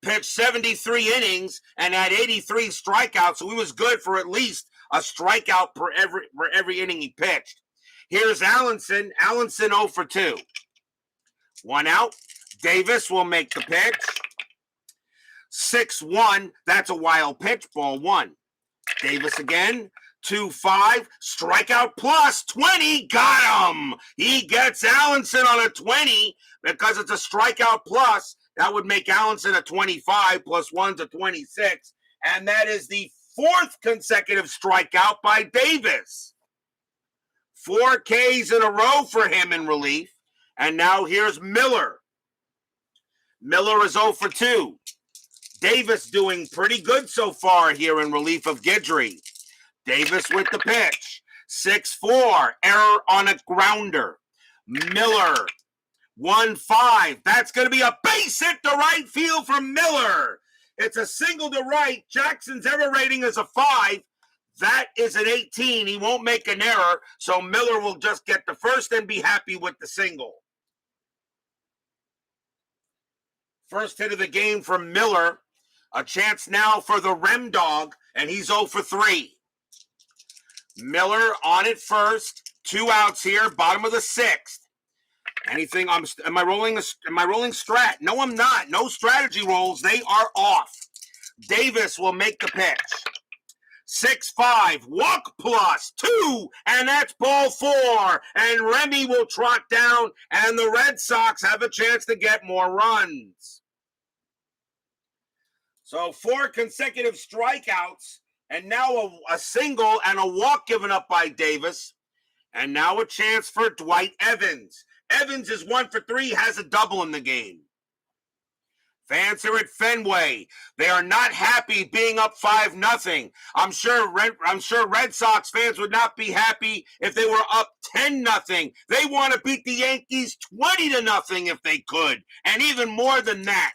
Pitched 73 innings and had 83 strikeouts, so he was good for at least a strikeout for every inning he pitched. Here's Allenson. Allenson 0 for 2. 1 out. Davis will make the pitch. 6-1. That's a wild pitch. Ball 1. Davis again. 2-5. Strikeout plus 20. Got him. He gets Allenson on a 20 because it's a strikeout plus. That would make Allenson a 25 plus 1's a 26. And that is the 4th consecutive strikeout by Davis. 4 Ks in a row for him in relief. And now here's Miller. Miller is 0 for 2. Davis doing pretty good so far here in relief of Guidry. Davis with the pitch. 6-4. Error on a grounder. Miller. 1-5. That's going to be a base hit to right field from Miller. It's a single to right. Jackson's error rating is a 5. That is an 18. He won't make an error, so Miller will just get the first and be happy with the single. First hit of the game from Miller. A chance now for the Rem Dog, and he's 0 for 3. Miller on it first. 2 outs here, bottom of the 6th. Anything? Am I rolling strat? No, I'm not. No strategy rolls. They are off. Davis will make the pitch. 6-5, walk plus 2, and that's ball 4. And Remy will trot down, and the Red Sox have a chance to get more runs. So 4 consecutive strikeouts, and now a single and a walk given up by Davis. And now a chance for Dwight Evans. Evans is 1 for 3, has a double in the game. Fans are at Fenway. They are not happy being up 5-0. I'm sure Red Sox fans would not be happy if they were up 10-0. They want to beat the Yankees 20-0 if they could, and even more than that.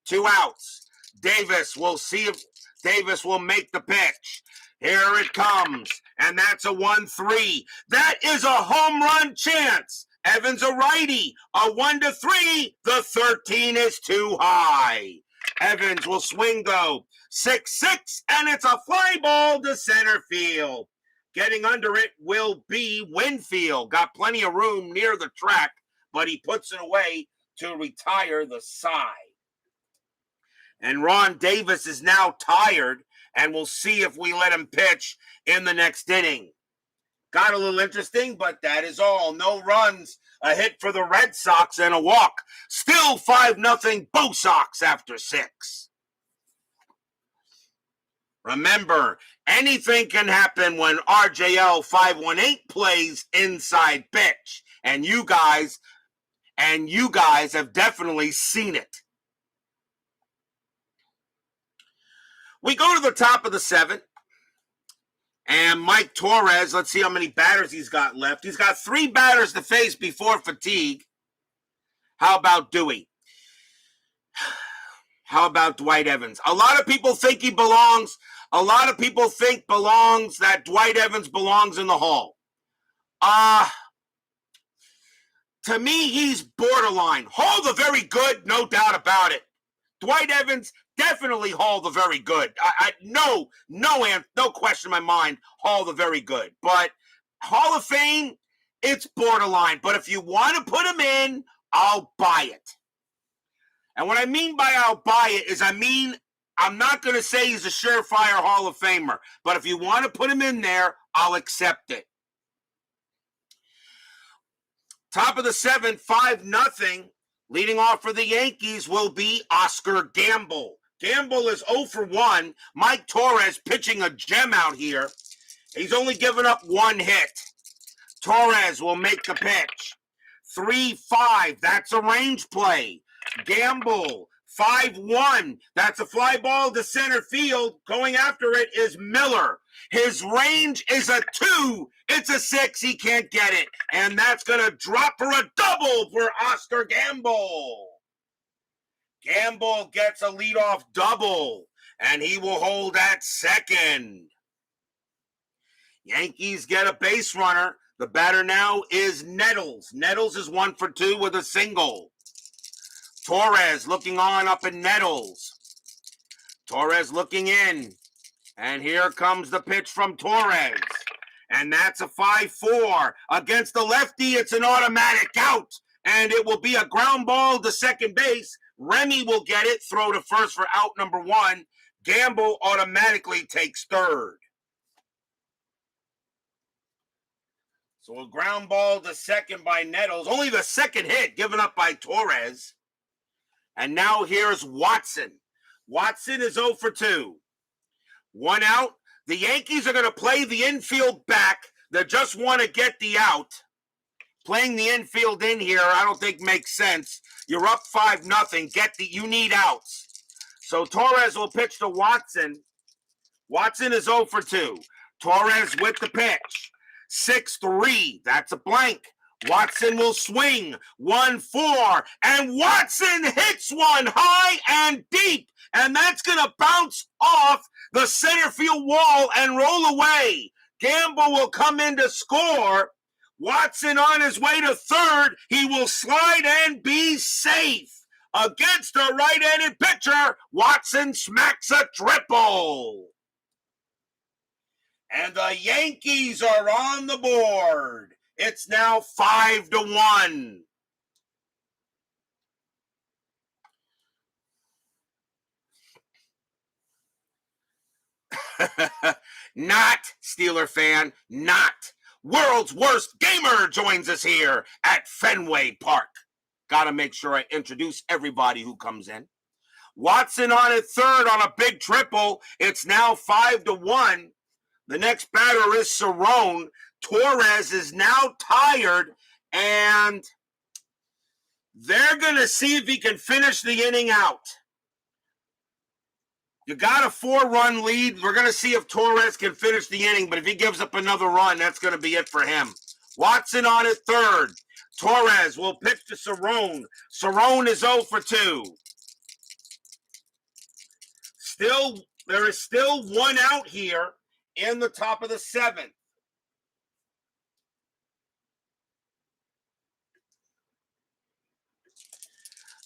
2 outs. Davis will see if Davis will make the pitch. Here it comes, and that's a 1-3. That is a home run chance. Evans a righty, a 1-3. The 13 is too high. Evans will swing though. 6-6, and it's a fly ball to center field. Getting under it will be Winfield. Got plenty of room near the track, but he puts it away to retire the side. And Ron Davis is now tired, and we'll see if we let him pitch in the next inning. Got a little interesting, but that is all. No runs, a hit for the Red Sox, and a walk. Still 5-0 Bo Sox after 6. Remember, anything can happen when RJL 518 plays inside pitch. And you guys have definitely seen it. We go to the top of the 7th. And Mike Torrez, let's see how many batters he's got left. He's got 3 batters to face before fatigue. How about Dewey? How about Dwight Evans? A lot of people think he belongs. A lot of people think that Dwight Evans belongs in the Hall. To me, he's borderline. Hall the very good, no doubt about it. Dwight Evans, definitely Hall the very good. No question in my mind, Hall the very good. But Hall of Fame, it's borderline. But if you want to put him in, I'll buy it. And what I mean by I'll buy it is I'm not going to say he's a surefire Hall of Famer. But if you want to put him in there, I'll accept it. Top of the 7th, 5-0. Leading off for the Yankees will be Oscar Gamble. Gamble is 0 for 1. Mike Torrez pitching a gem out here. He's only given up 1 hit. Torrez will make the pitch. 3-5. That's a range play. Gamble. 5-1. That's a fly ball to center field. Going after it is Miller. His range is a 2. It's a 6. He can't get it. And that's going to drop for a double for Oscar Gamble. Gamble gets a leadoff double, and he will hold at second. Yankees get a base runner. The batter now is Nettles. Nettles is 1 for 2 with a single. Torrez looking on up in Nettles. Torrez looking in. And here comes the pitch from Torrez. And that's a 5-4. Against the lefty, it's an automatic out. And it will be a ground ball to second base. Remy will get it, throw to first for out number 1. Gamble automatically takes third. So a ground ball to second by Nettles. Only the second hit given up by Torrez. And now here's Watson. Watson is 0 for 2. 1 out. The Yankees are going to play the infield back. They just want to get the out. Playing the infield in here, I don't think makes sense. You're up 5-0. You need outs. So Torrez will pitch to Watson. Watson is 0 for 2. Torrez with the pitch. 6-3. That's a blank. Watson will swing. 1-4. And Watson hits one high and deep. And that's going to bounce off the center field wall and roll away. Gamble will come in to score. Watson on his way to third. He will slide and be safe. Against a right-handed pitcher, Watson smacks a triple. And the Yankees are on the board. It's now 5-1. Not, Steeler fan, not. World's worst gamer joins us here at Fenway Park. Got to make sure I introduce everybody who comes in. Watson on at third on a big triple. It's now 5-1. The next batter is Cerrone. Torrez is now tired, and they're going to see if he can finish the inning out. You got a 4-run lead. We're going to see if Torrez can finish the inning, but if he gives up another run, that's going to be it for him. Watson on at third. Torrez will pitch to Cerrone. Cerrone is 0 for 2. There is still one out here in the top of the seventh.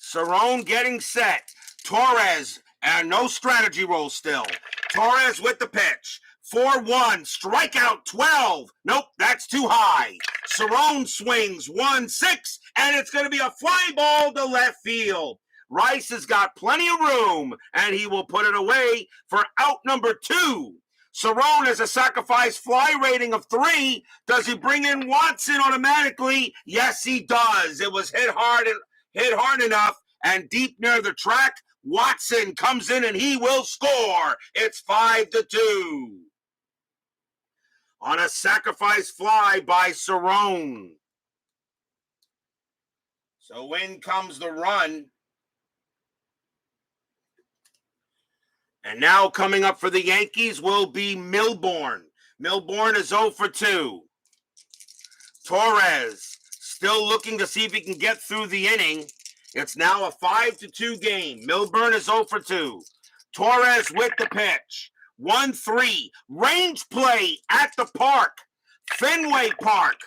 Cerrone getting set. Torrez, and no strategy roll still. Torrez with the pitch. 4-1, strikeout 12. Nope, that's too high. Cerrone swings 1-6, and it's going to be a fly ball to left field. Rice has got plenty of room, and he will put it away for out number 2. Cerrone has a sacrifice fly rating of 3. Does he bring in Watson automatically? Yes, he does. It was hit hard enough and deep near the track. Watson comes in and he will score. It's 5-2. On a sacrifice fly by Cerrone. So in comes the run. And now coming up for the Yankees will be Millborn. Millborn is 0 for 2. Torrez still looking to see if he can get through the inning. It's now a 5-2 game. Millborn is 0 for 2. Torrez with the pitch. 1-3. Range play at the park. Fenway Park.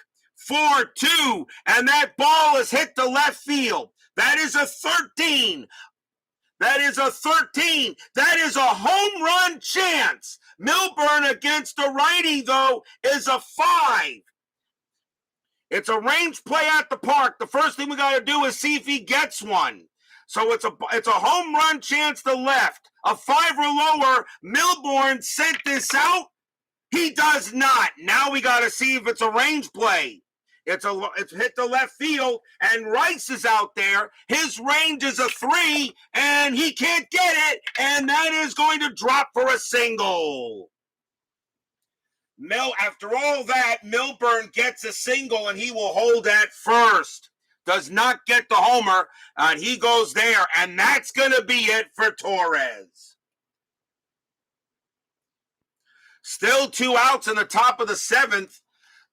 4-2. And that ball is hit to left field. That is a 13. That is a 13. That is a home run chance. Millborn against a righty, though, is a 5. It's a range play at the park. The first thing we got to do is see if he gets one. So it's a home run chance to left. A 5 or lower. Millborn sent this out. He does not. Now we got to see if it's a range play. It's hit the left field, and Rice is out there. His range is a 3, and he can't get it, and that is going to drop for a single. After all that, Millborn gets a single, and he will hold at first. Does not get the homer, and he goes there, and that's going to be it for Torrez. Still 2 outs in the top of the 7th.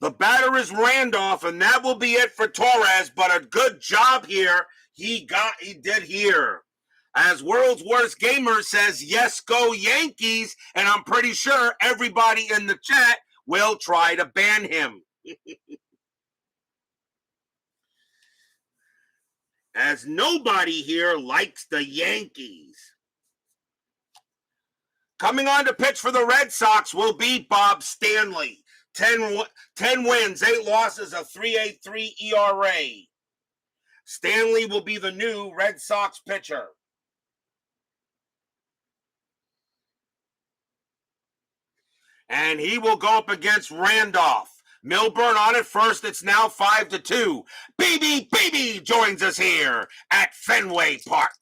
The batter is Randolph, and that will be it for Torrez, but a good job here he did here. As World's Worst Gamer says, yes, go Yankees, and I'm pretty sure everybody in the chat will try to ban him. As nobody here likes the Yankees. Coming on to pitch for the Red Sox will be Bob Stanley. 10 wins, 8 losses, a 3.83 ERA. Stanley will be the new Red Sox pitcher. And he will go up against Randolph. Millborn on at first. It's now 5-2. BB joins us here at Fenway Park.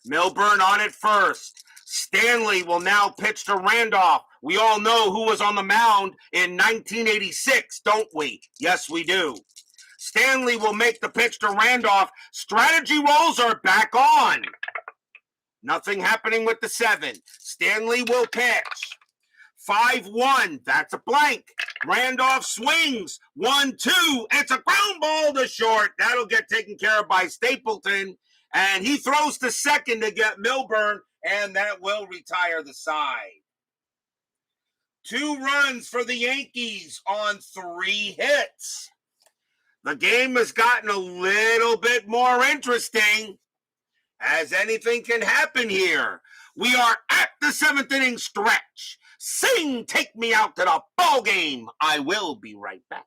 Millborn on at first. Stanley will now pitch to Randolph. We all know who was on the mound in 1986, don't we? Yes, we do. Stanley will make the pitch to Randolph. Strategy rolls are back on. Nothing happening with the 7. Stanley will pitch. 5-1. That's a blank. Randolph swings. 1-2. It's a ground ball to short. That'll get taken care of by Stapleton. And he throws to second to get Millborn, and that will retire the side. 2 runs for the Yankees on 3 hits. The game has gotten a little bit more interesting, as anything can happen here. We are at the 7th inning stretch. Sing, take me out to the ball game. I will be right back.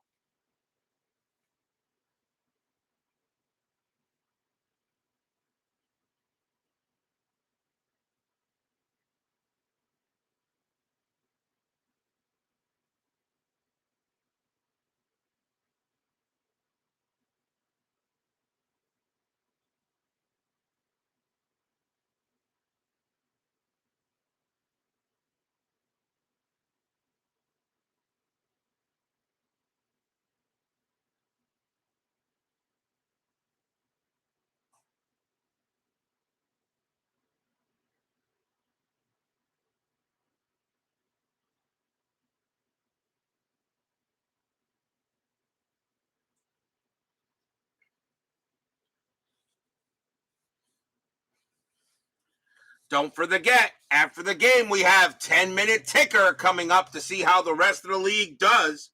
Don't forget, after the game, we have 10-minute ticker coming up to see how the rest of the league does.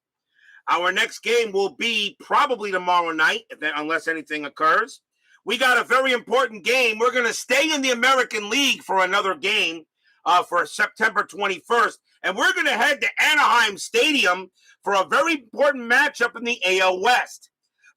Our next game will be probably tomorrow night, unless anything occurs. We got a very important game. We're going to stay in the American League for another game for September 21st. And we're going to head to Anaheim Stadium for a very important matchup in the AL West.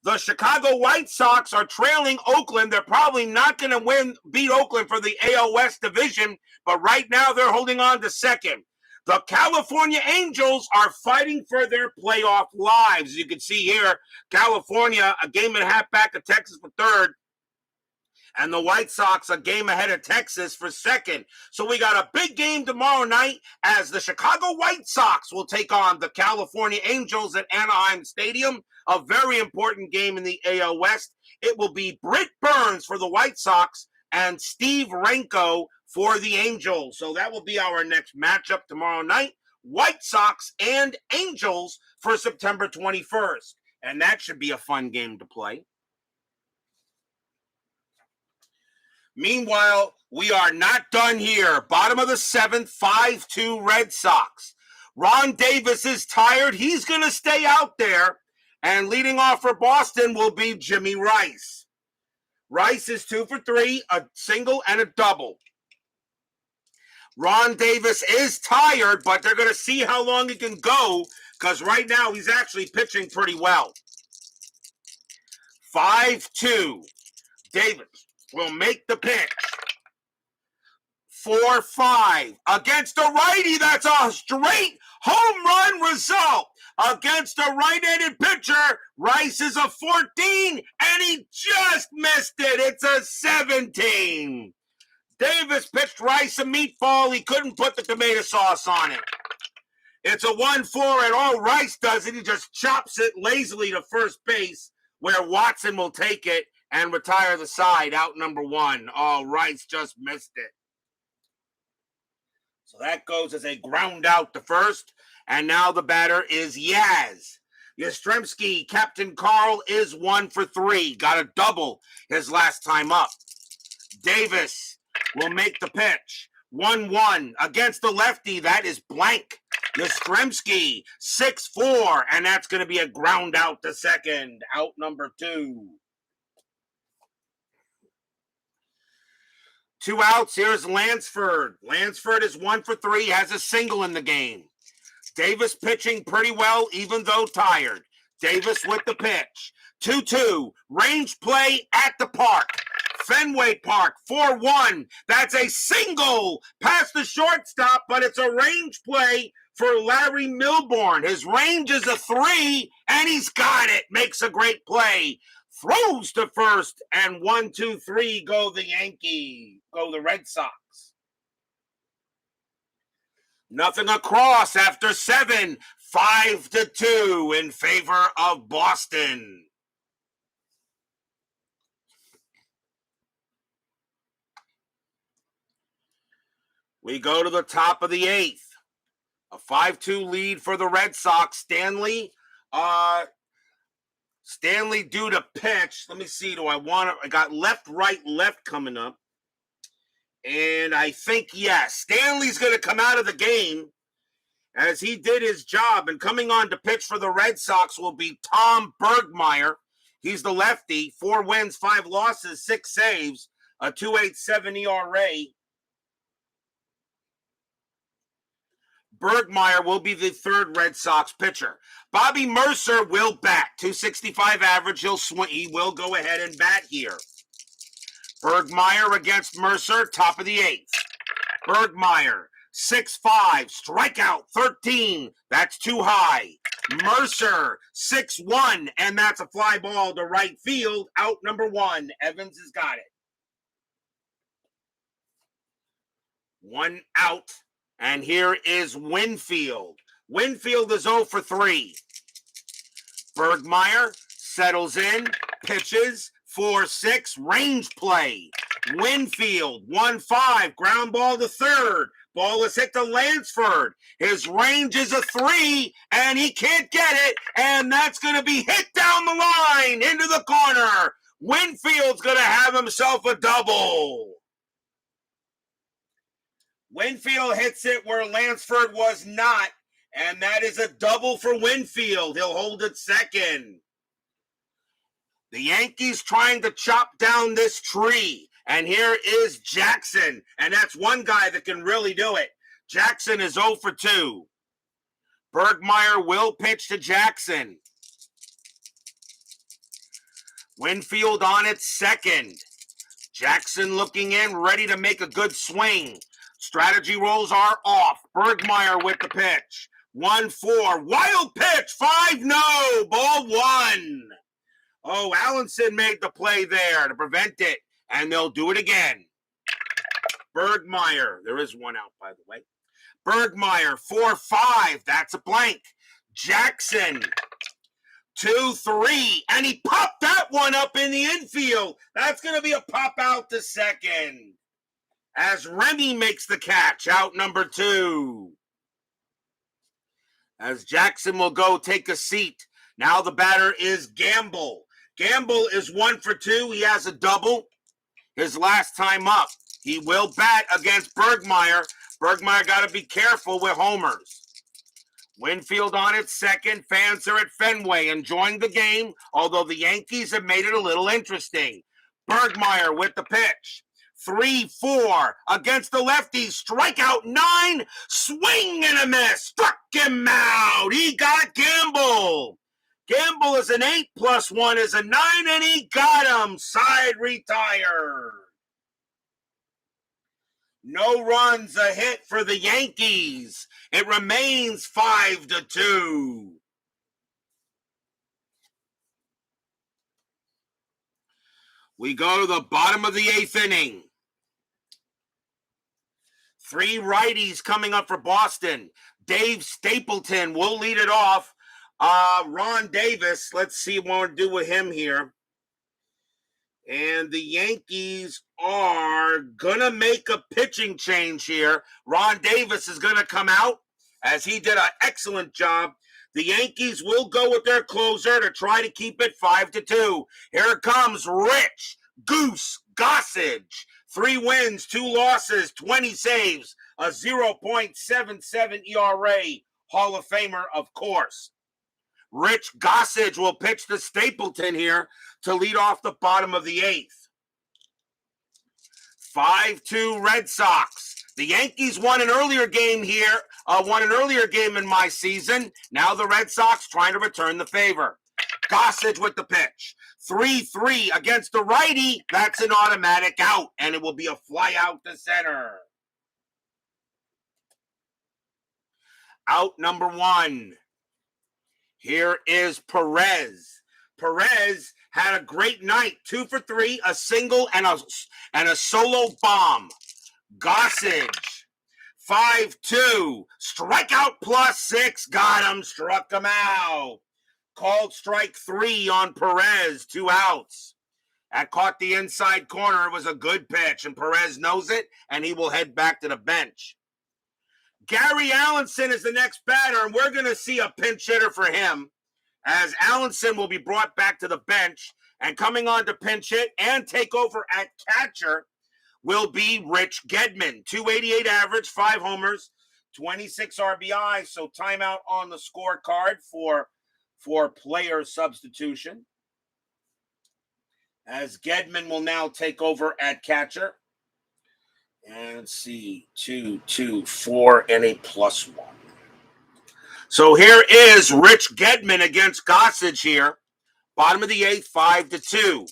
The Chicago White Sox are trailing Oakland. They're probably not going to beat Oakland for the AL West division, but right now they're holding on to second. The California Angels are fighting for their playoff lives. As you can see here, California a game and a half back of Texas for third, and the White Sox a game ahead of Texas for second. So we got a big game tomorrow night as the Chicago White Sox will take on the California Angels at Anaheim Stadium. A very important game in the AL West. It will be Britt Burns for the White Sox and Steve Renko for the Angels. So that will be our next matchup tomorrow night. White Sox and Angels for September 21st. And that should be a fun game to play. Meanwhile, we are not done here. Bottom of the seventh, 5-2 Red Sox. Ron Davis is tired. He's going to stay out there. And leading off for Boston will be Jimmy Rice. Rice is 2 for 3, a single and a double. Ron Davis is tired, but they're going to see how long he can go because right now he's actually pitching pretty well. 5-2. Davis will make the pitch. 4-5. Against a righty, that's a straight home run result. Against a right-handed pitcher, Rice is a 14, and he just missed it. It's a 17. Davis pitched Rice a meatball. He couldn't put the tomato sauce on it. It's a 1-4, and all Rice does is he just chops it lazily to first base, where Watson will take it and retire the side, out number 1. Oh, Rice just missed it. So that goes as a ground out to first, and now the batter is Yaz. Yastrzemski, Captain Carl, is 1 for 3. Got a double his last time up. Davis will make the pitch. 1-1 against the lefty. That is blank. Yastrzemski, 6-4, and that's going to be a ground out to second. Out number 2. 2 outs. Here's Lansford. Lansford is 1 for 3, has a single in the game. Davis pitching pretty well, even though tired. Davis with the pitch. 2-2. Range play at the park. Fenway Park, 4-1. That's a single past the shortstop, but it's a range play for Larry Millborn. His range is a 3, and he's got it. Makes a great play. Throws to first, and 1-2-3 go the Yankees. Go the Red Sox. Nothing across after 7. 5-2 in favor of Boston. We go to the top of the 8th. A 5-2 lead for the Red Sox. Stanley due to pitch. Let me see. I got left, right, left coming up. And I think, yes, Stanley's going to come out of the game as he did his job. And coming on to pitch for the Red Sox will be Tom Bergmeyer. He's the lefty. 4 wins, 5 losses, 6 saves, a 2.87 ERA. Bergmeyer will be the third Red Sox pitcher. Bobby Mercer will bat. 265 average. He will go ahead and bat here. Bergmeyer against Mercer, top of the 8th. Bergmeyer, 6-5, strikeout 13. That's too high. Mercer, 6-1, and that's a fly ball to right field. Out number 1. Evans has got it. 1 out. And here is Winfield. Winfield is 0 for 3. Bergmeyer settles in, pitches, 4-6, range play. Winfield, 1-5, ground ball to third. Ball is hit to Lansford. His range is a 3, and he can't get it, and that's going to be hit down the line into the corner. Winfield's going to have himself a double. Winfield hits it where Lansford was not, and that is a double for Winfield. He'll hold it second. The Yankees trying to chop down this tree, and here is Jackson, and that's one guy that can really do it. Jackson is 0 for 2. Bergmeyer will pitch to Jackson. Winfield on its second. Jackson looking in, ready to make a good swing. Strategy rolls are off. Bergmeyer with the pitch. 1-4. Wild pitch. 5 no. Ball 1. Oh, Allenson made the play there to prevent it, and they'll do it again. Bergmeyer. There is one out, by the way. Bergmeyer, 4-5. That's a blank. Jackson, 2-3. And he popped that one up in the infield. That's going to be a pop out to second. As Remy makes the catch, out number 2. As Jackson will go take a seat. Now the batter is Gamble. Gamble is 1 for 2. He has a double. His last time up. He will bat against Bergmeyer. Bergmeyer got to be careful with homers. Winfield on its second. Fans are at Fenway enjoying the game, although the Yankees have made it a little interesting. Bergmeyer with the pitch. 3-4 against the lefties. Strikeout 9. Swing and a miss. Struck him out. He got Gamble. Gamble is an 8 plus 1 is a 9, and he got him. Side retire. No runs, a hit for the Yankees. It remains 5-2. We go to the bottom of the 8th inning. 3 righties coming up for Boston. Dave Stapleton will lead it off. Ron Davis, let's see what we'll do with him here. And the Yankees are going to make a pitching change here. Ron Davis is going to come out as he did an excellent job. The Yankees will go with their closer to try to keep it 5-2. Here comes Rich Goose Gossage. 3 wins, 2 losses, 20 saves, a 0.77 ERA. Hall of Famer, of course. Rich Gossage will pitch to Stapleton here to lead off the bottom of the 8th. 5-2 Red Sox. The Yankees won an earlier game here, in my season. Now the Red Sox trying to return the favor. Gossage with the pitch. 3-3 against the righty. That's an automatic out, and it will be a fly out to center. Out number 1. Here is Torrez. Torrez had a great night. 2 for 3, a single and a solo bomb. Gossage, 5-2. Strikeout plus 6. Got him. Struck him out. Called strike 3 on Torrez. 2 outs. That caught the inside corner. It was a good pitch, and Torrez knows it, and he will head back to the bench. Gary Allenson is the next batter, and we're going to see a pinch hitter for him, as Allenson will be brought back to the bench, and coming on to pinch hit and take over at catcher will be Rich Gedman. 288 average, 5 homers, 26 RBI, so timeout on the scorecard for player substitution, as Gedman will now take over at catcher. And let's see, 2, 2, 4, and a +1. So here is Rich Gedman against Gossage here. Bottom of the 8th, 5-2.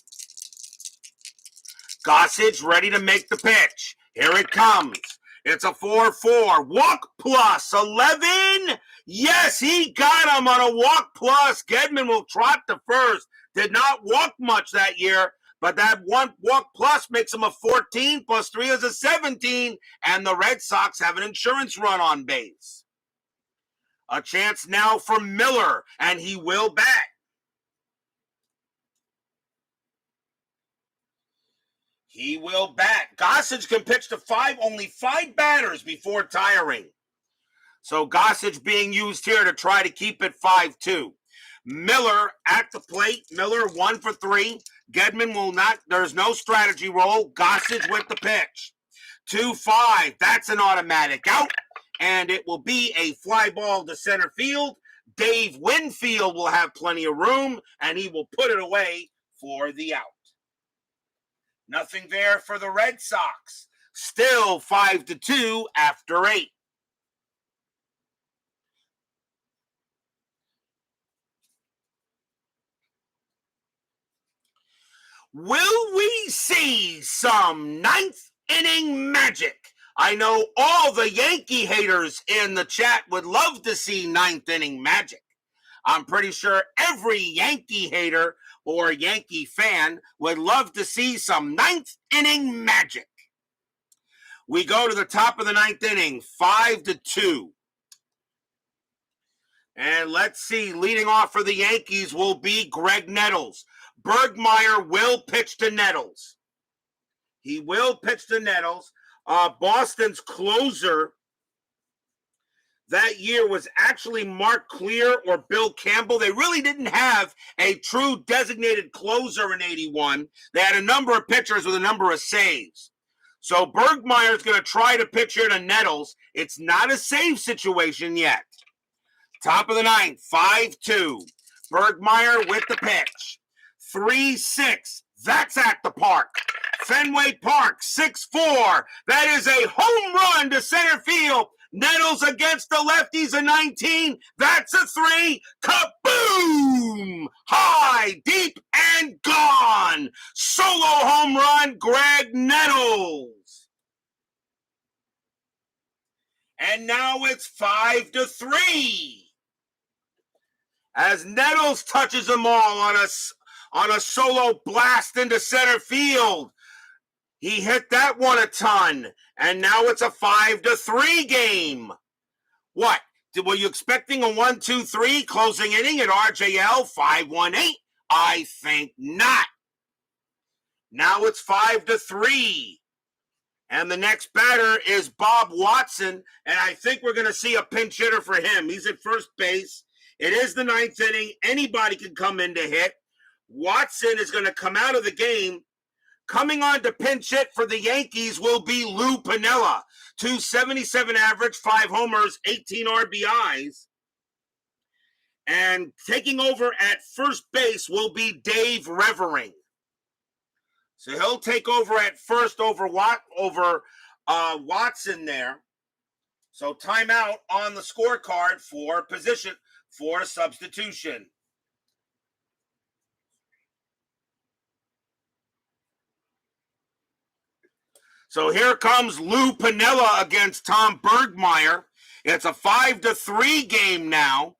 Gossage ready to make the pitch. Here it comes. It's a 4-4. Walk plus 11. Yes, he got him on a walk plus. Gedman will trot to first. Did not walk much that year. But that one walk plus makes him a 14, plus 3 is a 17, and the Red Sox have an insurance run on base. A chance now for Miller, and he will bat. He will bat. Gossage can pitch to only 5 batters before tiring. So Gossage being used here to try to keep it 5-2. Miller at the plate. Miller 1 for 3. Gedman will not. There's no strategy roll. Gossage with the pitch. 2-5. That's an automatic out, and it will be a fly ball to center field. Dave Winfield will have plenty of room, and he will put it away for the out. Nothing there for the Red Sox. Still 5-2 after 8. Will we see some ninth inning magic? I know all the Yankee haters in the chat would love to see ninth inning magic. I'm pretty sure every Yankee hater or Yankee fan would love to see some ninth inning magic. We go to the top of the ninth inning, 5-2. And let's see, leading off for the Yankees will be Greg Nettles. Bergmeyer will pitch to Nettles. He will pitch to Nettles. Boston's closer that year was actually Mark Clear or Bill Campbell. They really didn't have a true designated closer in 81. They had a number of pitchers with a number of saves. So Bergmeyer's going to try to pitch here to Nettles. It's not a save situation yet. Top of the ninth, 5-2. Bergmeyer with the pitch. 3-6. That's at the park. Fenway Park, 6-4. That is a home run to center field. Nettles against the lefties a 19. That's a 3. Kaboom! High, deep, and gone. Solo home run, Greg Nettles. And now it's 5-3. As Nettles touches them all on a solo blast into center field. He hit that one a ton, and now it's a 5-3 game. What? Were you expecting a 1-2-3 closing inning at RJL 5-1-8? I think not. Now it's 5-3. And the next batter is Bob Watson, and I think we're going to see a pinch hitter for him. He's at first base. It is the ninth inning. Anybody can come in to hit. Watson is going to come out of the game. Coming on to pinch hit for the Yankees will be Lou Piniella. 277 average, 5 homers, 18 RBIs. And taking over at first base will be Dave Revering. So he'll take over at first over Watson there. So timeout on the scorecard for position for substitution. So here comes Lou Piniella against Tom Bergmeyer. It's a 5-3 game now.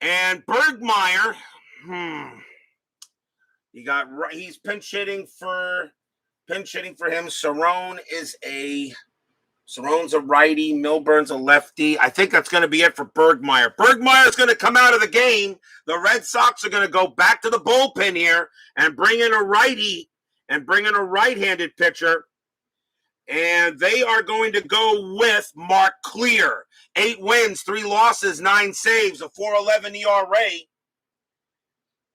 And Bergmeyer, he's pinch hitting for him. Cerrone's a righty, Millborn's a lefty. I think that's going to be it for Bergmeyer. Bergmeyer's going to come out of the game. The Red Sox are going to go back to the bullpen here and bring in a righty and bring in a right-handed pitcher. And they are going to go with Mark Clear. 8 wins, 3 losses, 9 saves, a 4.11 ERA.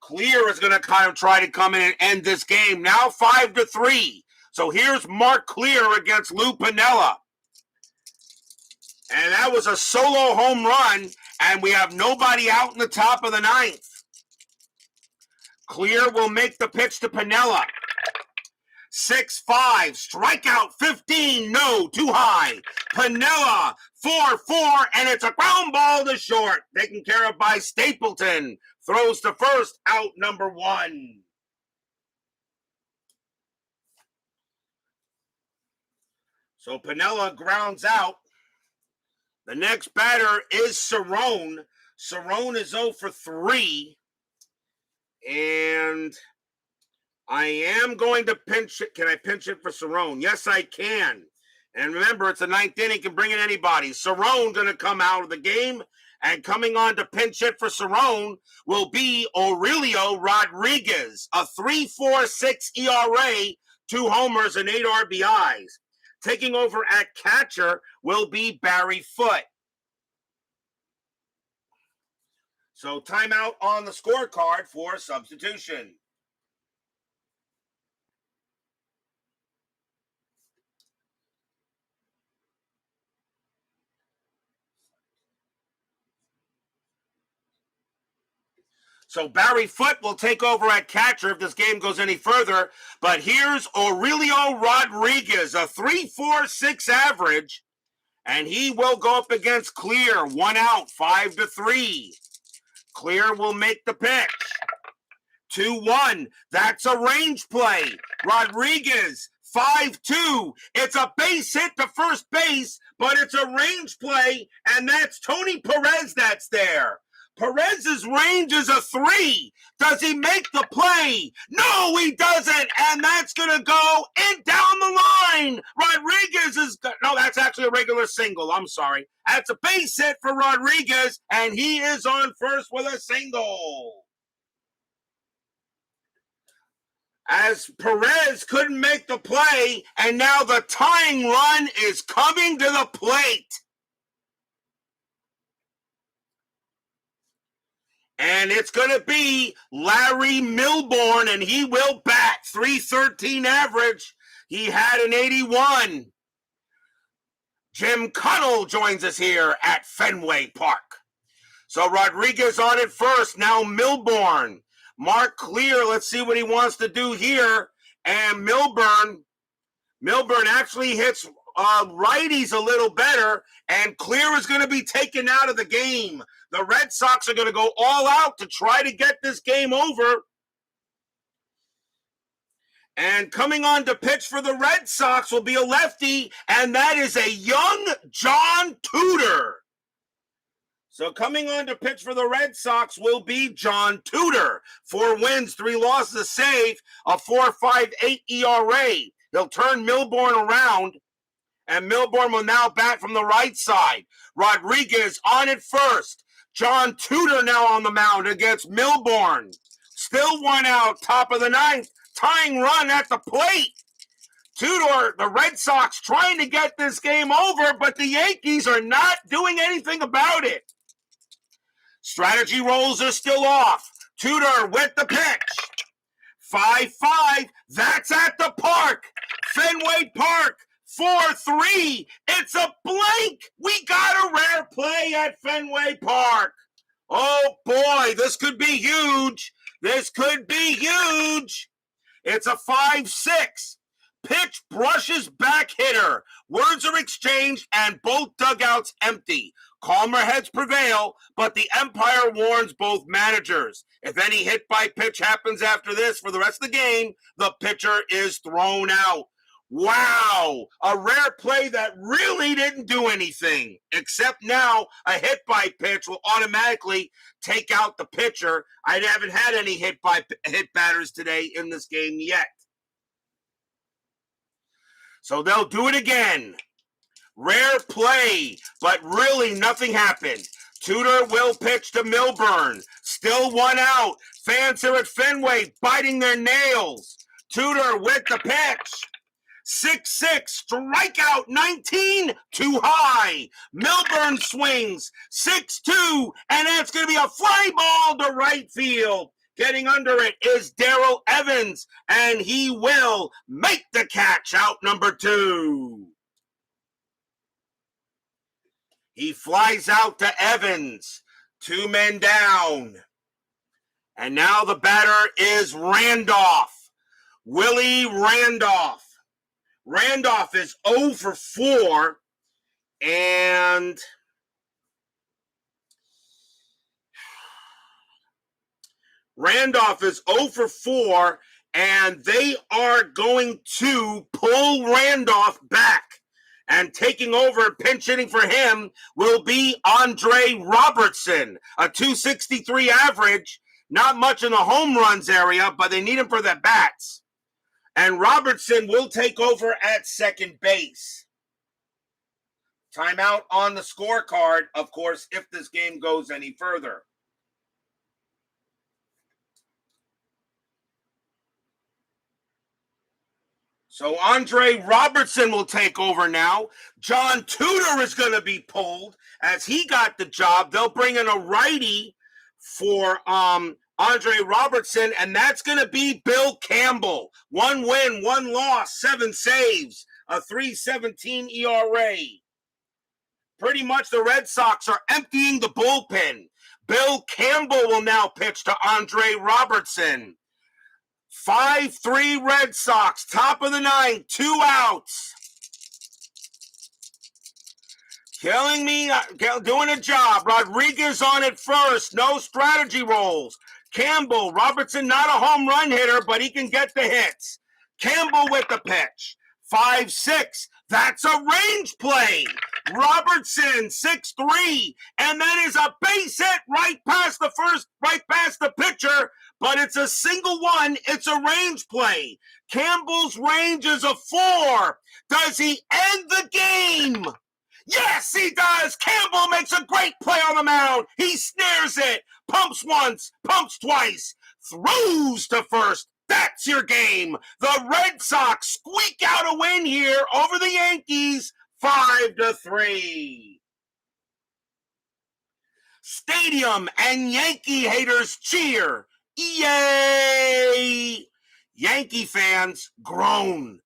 Clear is going to kind of try to come in and end this game. Now 5-3. So here's Mark Clear against Lou Piniella. And that was a solo home run, and we have nobody out in the top of the ninth. Clear will make the pitch to Piniella. 6-5, strikeout 15, no, too high. Piniella, 4-4, and it's a ground ball to short. Taken care of by Stapleton. Throws to first, out number 1. So Piniella grounds out. The next batter is Cerrone. Cerrone is 0-for-3. And I am going to pinch it. Can I pinch it for Cerrone? Yes, I can. And remember, it's a ninth inning. Can bring in anybody. Cerrone going to come out of the game. And coming on to pinch it for Cerrone will be Aurelio Rodriguez. A 3.46 ERA, 2 homers, and 8 RBIs. Taking over at catcher will be Barry Foote. So timeout on the scorecard for substitution. So Barry Foote will take over at catcher if this game goes any further. But here's Aurelio Rodriguez, a 3.46 average. And he will go up against Clear. 1 out, 5-3. Clear will make the pitch. 2-1. That's a range play. Rodriguez, 5-2. It's a base hit to first base, but it's a range play, and that's Tony Torrez that's there. Perez's range is a 3. Does he make the play? No, he doesn't, and that's going to go in down the line. Rodriguez is – no, that's actually a regular single. I'm sorry. That's a base hit for Rodriguez, and he is on first with a single. As Perez couldn't make the play, and now the tying run is coming to the plate. And it's going to be Larry Millborn, and he will bat. 3.13 average. He had an 81. Jim Cunnell joins us here at Fenway Park. So Rodriguez on it first. Now Millborn. Mark Clear, let's see what he wants to do here. And Millborn actually hits righties a little better, and Clear is going to be taken out of the game. The Red Sox are going to go all out to try to get this game over. And coming on to pitch for the Red Sox will be a lefty, and that is a young John Tudor. So coming on to pitch for the Red Sox will be John Tudor. 4 wins, 3 losses, a save, a 4.58 ERA. He'll turn Millborn around, and Millborn will now bat from the right side. Rodriguez on it first. John Tudor now on the mound against Millborn. Still 1 out, top of the 9th. Tying run at the plate. Tudor, the Red Sox trying to get this game over, but the Yankees are not doing anything about it. Strategy rolls are still off. Tudor with the pitch. 5-5. That's at the park. Fenway Park. 4-3. It's a blank. We got a rare play at Fenway Park. Oh, boy. This could be huge. This could be huge. It's a 5-6. Pitch brushes back hitter. Words are exchanged and both dugouts empty. Calmer heads prevail, but the umpire warns both managers. If any hit by pitch happens after this for the rest of the game, the pitcher is thrown out. Wow, a rare play that really didn't do anything, except now a hit by pitch will automatically take out the pitcher. I haven't had any hit batters today in this game yet. So they'll do it again. Rare play, but really nothing happened. Tudor will pitch to Millborn. Still 1 out. Fans here at Fenway biting their nails. Tudor with the pitch. 6-6, strikeout 19, too high. Millborn swings, 6-2, and that's going to be a fly ball to right field. Getting under it is Darrell Evans, and he will make the catch, out number 2. He flies out to Evans, 2 men down. And now the batter is Randolph, Willie Randolph. Randolph is 0 for 4, and Randolph is 0 for 4, and they are going to pull Randolph back. And taking over pinch hitting for him will be Andre Robertson, a 263 average. Not much in the home runs area, but they need him for the bats. And Robertson will take over at second base. Timeout on the scorecard, of course, if this game goes any further. So Andre Robertson will take over now. John Tudor is going to be pulled as he got the job. They'll bring in a righty for Andre Robertson, and that's going to be Bill Campbell. 1 win, 1 loss, 7 saves, a 3.17 ERA. Pretty much the Red Sox are emptying the bullpen. Bill Campbell will now pitch to Andre Robertson. 5-3 Red Sox, top of the ninth, 2 outs. Killing me, doing a job. Rodriguez on at first, no strategy rolls. Campbell, Robertson not a home run hitter, but he can get the hits. Campbell with the pitch. 5-6, that's a range play. Robertson, 6-3, and that is a base hit right past the pitcher, but it's a single one. It's a range play. Campbell's range is a 4. Does he end the game? Yes, he does. Campbell makes a great play on the mound. He snares it, pumps once, pumps twice, throws to first. That's your game. The Red Sox squeak out a win here over the Yankees, 5-3. Stadium and Yankee haters cheer. Yay! Yankee fans groan.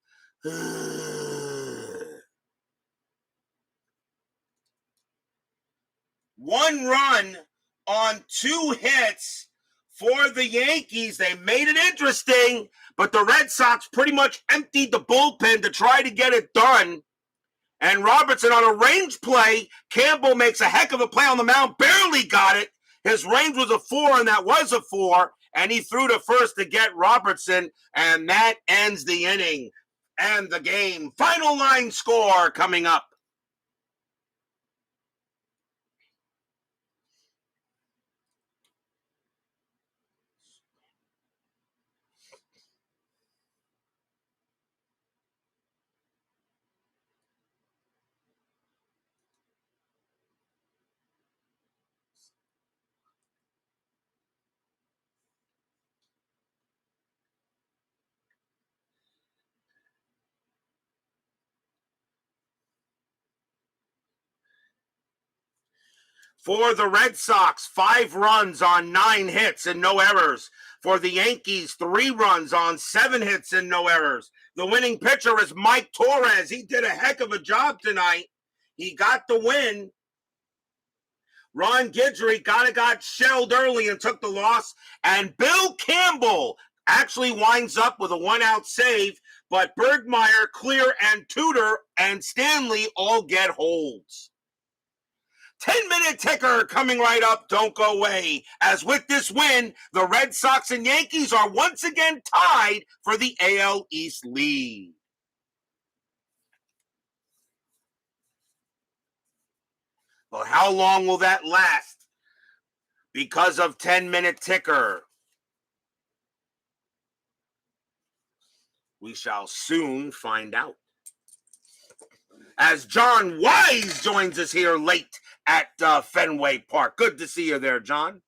1 run on 2 hits for the Yankees. They made it interesting, but the Red Sox pretty much emptied the bullpen to try to get it done. And Robertson on a range play, Campbell makes a heck of a play on the mound, barely got it. His range was a 4, and that was a 4, and he threw to first to get Robertson, and that ends the inning and the game. Final line score coming up. For the Red Sox, 5 runs on 9 hits and no errors. For the Yankees, 3 runs on 7 hits and no errors. The winning pitcher is Mike Torrez. He did a heck of a job tonight. He got the win. Ron Guidry got shelled early and took the loss. And Bill Campbell actually winds up with a 1-out save, but Bergmeyer, Clear, and Tudor and Stanley all get holds. 10-minute ticker coming right up. Don't go away. As with this win, the Red Sox and Yankees are once again tied for the AL East lead. Well, how long will that last? Because of 10-minute ticker. We shall soon find out. As John Wise joins us here late at Fenway Park. Good to see you there, John.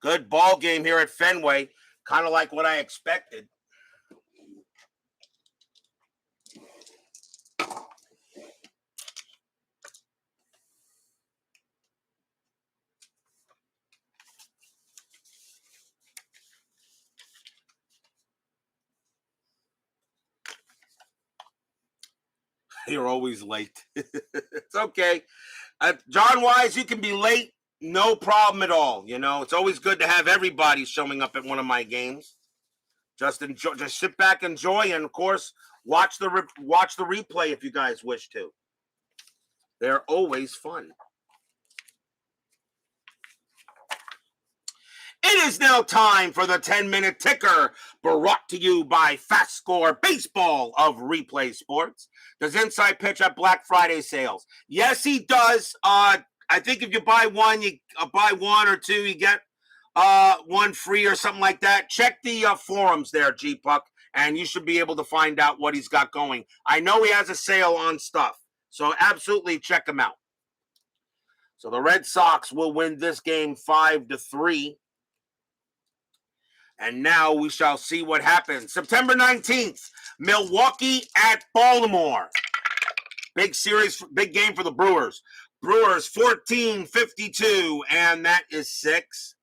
Good ball game here at Fenway. Kind of like what I expected. You're always late. It's okay. John Wise, you can be late. No problem at all. You know, it's always good to have everybody showing up at one of my games. Just enjoy, just sit back, enjoy, and of course, watch the replay if you guys wish to. They're always fun. It is now time for the 10-minute ticker, brought to you by FastScore Baseball of Replay Sports. Does Inside Pitch have Black Friday sales? Yes, he does. I think if you buy one, you buy 1 or 2, you get one free or something like that. Check the forums there, G-Puck, and you should be able to find out what he's got going. I know he has a sale on stuff, so absolutely check him out. So the Red Sox will win this game 5-3. And now we shall see what happens. September 19th, Milwaukee at Baltimore. Big series, big game for the Brewers. Brewers 14-52, and that is 6.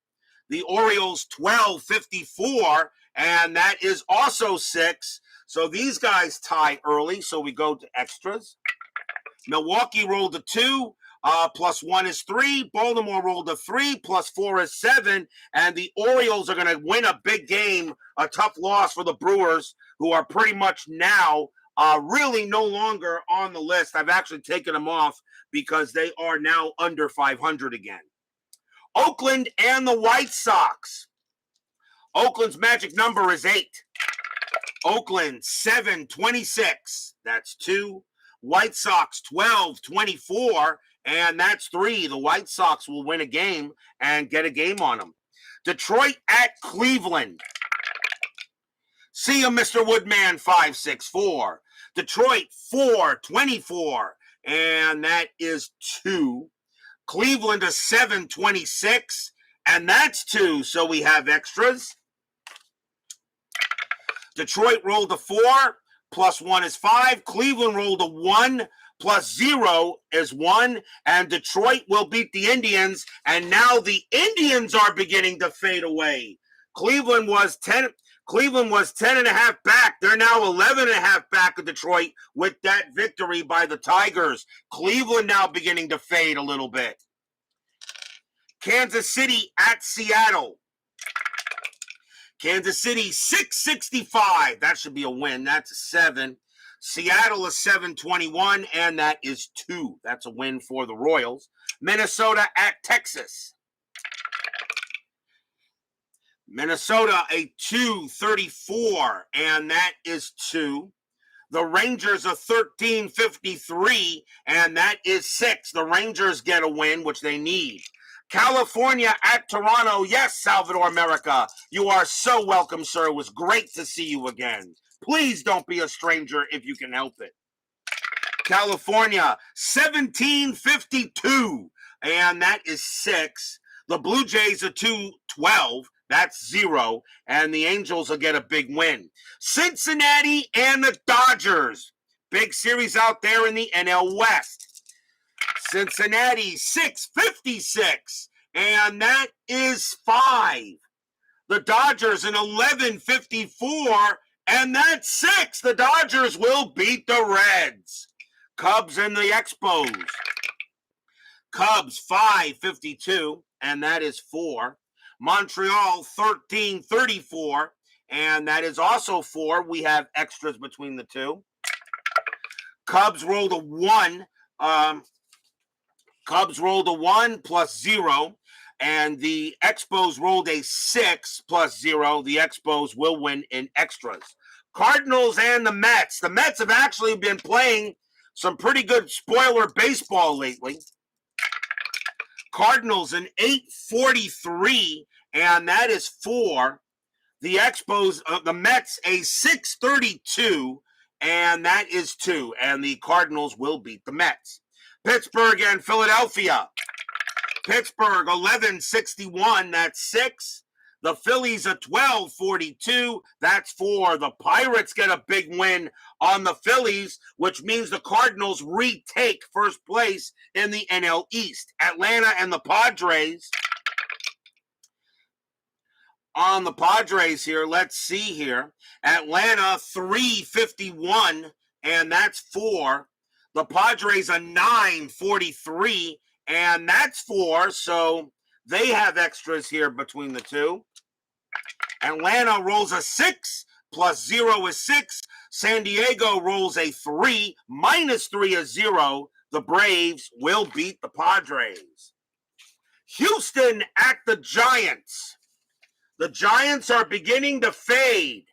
The Orioles 12-54, and that is also 6. So these guys tie early, so we go to extras. Milwaukee rolled a 2. Plus 1 is 3. Baltimore rolled a 3. Plus 4 is 7. And the Orioles are going to win a big game. A tough loss for the Brewers, who are pretty much now really no longer on the list. I've actually taken them off because they are now under 500 again. Oakland and the White Sox. Oakland's magic number is 8. Oakland 7-26. That's 2. White Sox 12-24. And that's 3. The White Sox will win a game and get a game on them. Detroit at Cleveland. See you, Mr. Woodman 564. Detroit 4-24. And that is 2. Cleveland is 7-26. And that's 2. So we have extras. Detroit rolled a 4. Plus 1 is 5. Cleveland rolled a 1. Plus 0 is 1. And Detroit will beat the Indians. And now the Indians are beginning to fade away. Cleveland was 10.5 back. They're now 11.5 back of Detroit with that victory by the Tigers. Cleveland now beginning to fade a little bit. Kansas City at Seattle. Kansas City 665. That should be a win. That's a 7. Seattle is 7-21, and that is 2. That's a win for the Royals. Minnesota at Texas. Minnesota a 2-34, and that is 2. The Rangers are 13-53, and that is 6. The Rangers get a win, which they need. California at Toronto. Yes, Salvador America. You are so welcome, sir. It was great to see you again. Please don't be a stranger if you can help it. California, 17-52, and that is 6. The Blue Jays are 2-12. That's 0, and the Angels will get a big win. Cincinnati and the Dodgers. Big series out there in the NL West. Cincinnati 6-56, and that is 5. The Dodgers in 11-54, and that's 6. The Dodgers will beat the Reds. Cubs and the Expos. Cubs 5-52, and that is 4. Montreal 13-34, and that is also 4. We have extras between the two. Cubs rolled a 1. Cubs rolled a 1 plus 0, and the Expos rolled a 6 plus 0. The Expos will win in extras. Cardinals and the Mets. The Mets have actually been playing some pretty good spoiler baseball lately. Cardinals an 8-43, and that is 4. The Expos, the Mets a 6-32, and that is 2. And the Cardinals will beat the Mets. Pittsburgh and Philadelphia. Pittsburgh 11-61, that's 6. The Phillies are 12-42, that's 4. The Pirates get a big win on the Phillies, which means the Cardinals retake first place in the NL East. Atlanta and the Padres. On the Padres here, let's see here. Atlanta 3-51, and that's 4. The Padres are 9-43, and that's 4. So they have extras here between the two. Atlanta rolls a 6, plus 0 is 6. San Diego rolls a 3, minus 3 is 0. The Braves will beat the Padres. Houston at the Giants. The Giants are beginning to fade.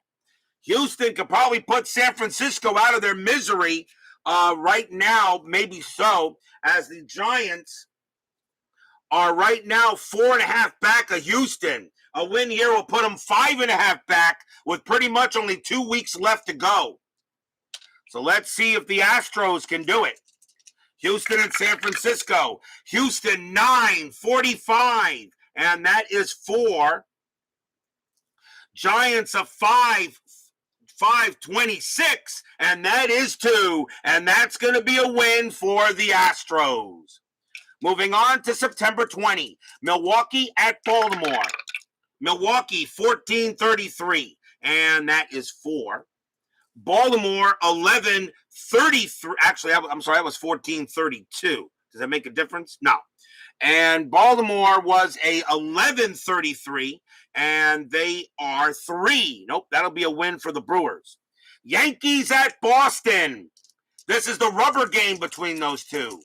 Houston could probably put San Francisco out of their misery right now, maybe so, as the Giants are right now 4.5 back of Houston. A win here will put them 5.5 back with pretty much only 2 weeks left to go. So let's see if the Astros can do it. Houston and San Francisco. Houston 9-45, and that is 4. Giants of 5-26, and that is 2, and that's going to be a win for the Astros. Moving on to September 20, Milwaukee at Baltimore. Milwaukee 14-33, and that is 4. Baltimore 11-34, 33. Actually, I'm sorry, that was 14-32. Does that make a difference? No. And Baltimore was a 11-33, and they are 3. Nope, that'll be a win for the Brewers. Yankees at Boston. This is the rubber game between those two.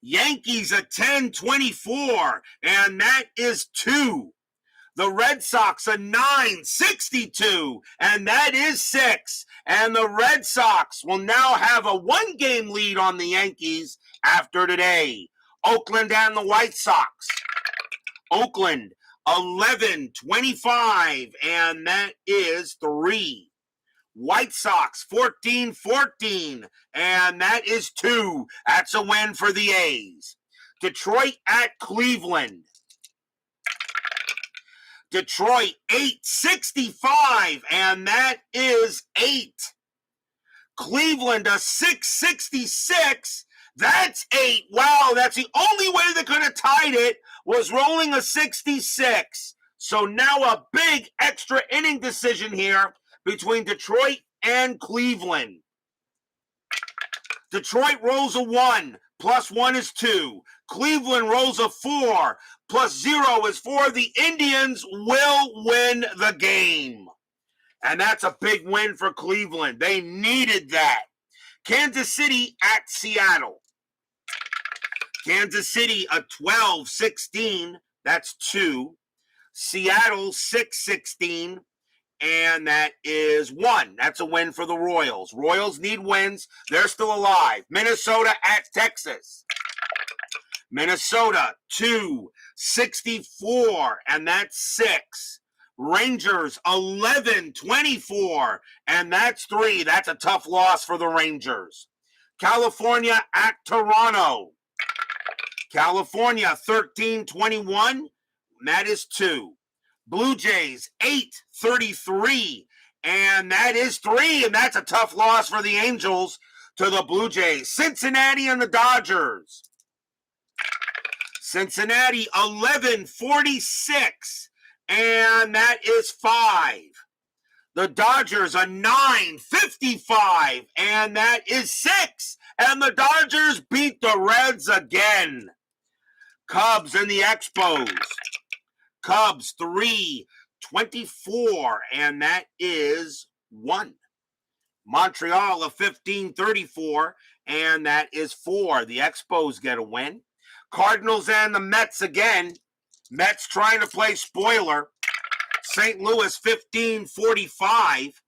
Yankees a 10-24, and that is 2. The Red Sox a 9-62, and that is 6. And the Red Sox will now have a 1-game lead on the Yankees after today. Oakland and the White Sox. Oakland 11-25, and that is 3. White Sox 14-14, and that is 2. That's a win for the A's. Detroit at Cleveland. Detroit 8-65, and that is 8. Cleveland a 6-66. That's 8. Wow, that's the only way they could have tied it, was rolling a 66. So now a big extra inning decision here between Detroit and Cleveland. Detroit rolls a 1, plus 1 is 2. Cleveland rolls a 4, plus 0 is 4. The Indians will win the game. And that's a big win for Cleveland. They needed that. Kansas City at Seattle. Kansas City a 12-16, that's 2. Seattle 6-16, and that is 1. That's a win for the Royals. Royals need wins. They're still alive. Minnesota at Texas. Minnesota 2-64, and that's 6. Rangers 11-24, and that's 3. That's a tough loss for the Rangers. California at Toronto. California 13-21, that is 2. Blue Jays 8-33, and that is 3, and that's a tough loss for the Angels to the Blue Jays. Cincinnati and the Dodgers. Cincinnati 11-46, and that is 5. The Dodgers are 9-55, and that is 6. And the Dodgers beat the Reds again. Cubs and the Expos. Cubs 3-24, and that is 1. Montreal a 15-34, and that is 4. The Expos get a win. Cardinals and the Mets again. Mets trying to play spoiler. St. Louis 15-45.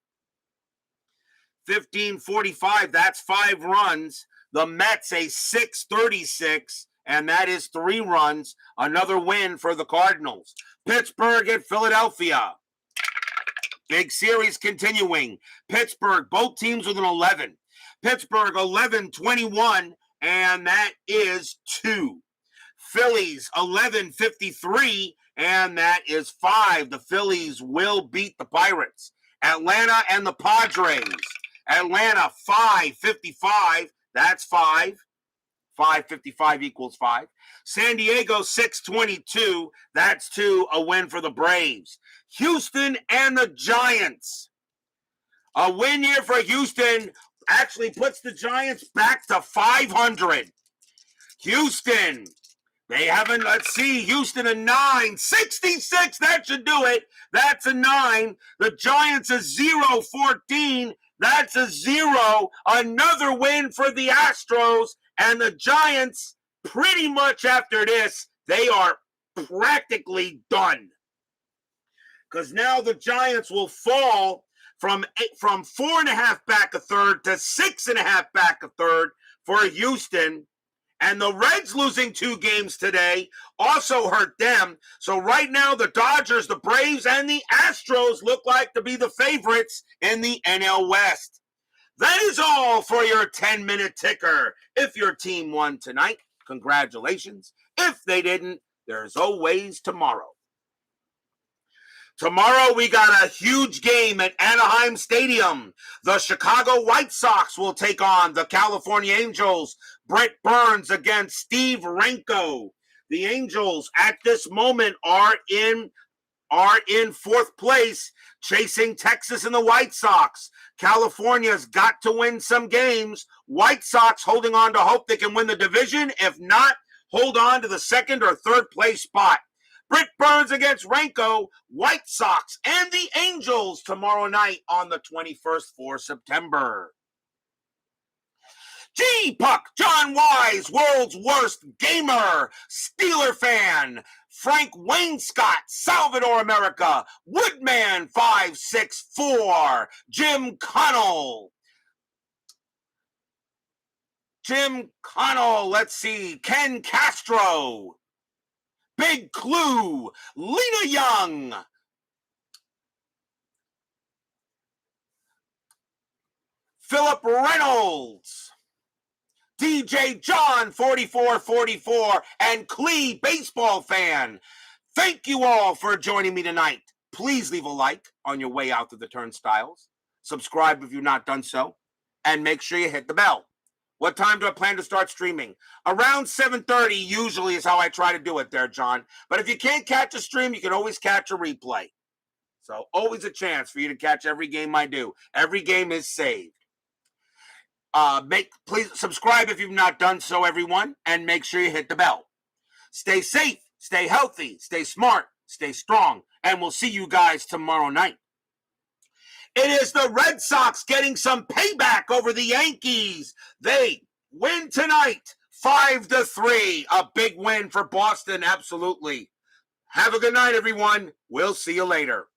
15-45, that's 5 runs. The Mets a 6-36, and that is 3 runs. Another win for the Cardinals. Pittsburgh at Philadelphia. Big series continuing. Pittsburgh, both teams with an 11. Pittsburgh 11-21, and that is 2. Phillies 11-53, and that is 5. The Phillies will beat the Pirates. Atlanta and the Padres. Atlanta 5-55, that's 5. 5-55 equals 5. San Diego 6-22, that's 2. A win for the Braves. Houston and the Giants. A win here for Houston actually puts the Giants back to 500. Houston, they haven't, let's see, Houston a 9-66, that should do it. That's a 9. The Giants a 0-14. That's a 0. Another win for the Astros. And the Giants, pretty much after this, they are practically done. Because now the Giants will fall from 4.5 back a third to 6.5 back a third for Houston. And the Reds losing 2 games today also hurt them. So right now, the Dodgers, the Braves, and the Astros look like to be the favorites in the NL West. That is all for your 10-minute ticker. If your team won tonight, congratulations. If they didn't, there's always tomorrow. Tomorrow, we got a huge game at Anaheim Stadium. The Chicago White Sox will take on the California Angels. Brett Burns against Steve Renko. The Angels, at this moment, are in are in fourth place, chasing Texas and the White Sox. California's got to win some games. White Sox holding on to hope they can win the division. If not, hold on to the second or third place spot. Britt Burns against Renko, White Sox, and the Angels tomorrow night on the 21st for September. G-Puck, John Wise, world's worst gamer, Steeler fan, Frank Wainscott, Salvador America, Woodman 564, Jim Connell, let's see, Ken Castro, Big Clue, Lena Young, Philip Reynolds, DJ John 4444, and Clee Baseball Fan. Thank you all for joining me tonight. Please leave a like on your way out to the turnstiles. Subscribe if you've not done so. And make sure you hit the bell. What time do I plan to start streaming? Around 7:30 usually is how I try to do it there, John. But if you can't catch a stream, you can always catch a replay. So always a chance for you to catch every game I do. Every game is saved. Please subscribe if you've not done so, everyone, and make sure you hit the bell. Stay safe, stay healthy, stay smart, stay strong, and we'll see you guys tomorrow night. It is the Red Sox getting some payback over the Yankees. They win tonight, 5-3. A big win for Boston, absolutely. Have a good night, everyone. We'll see you later.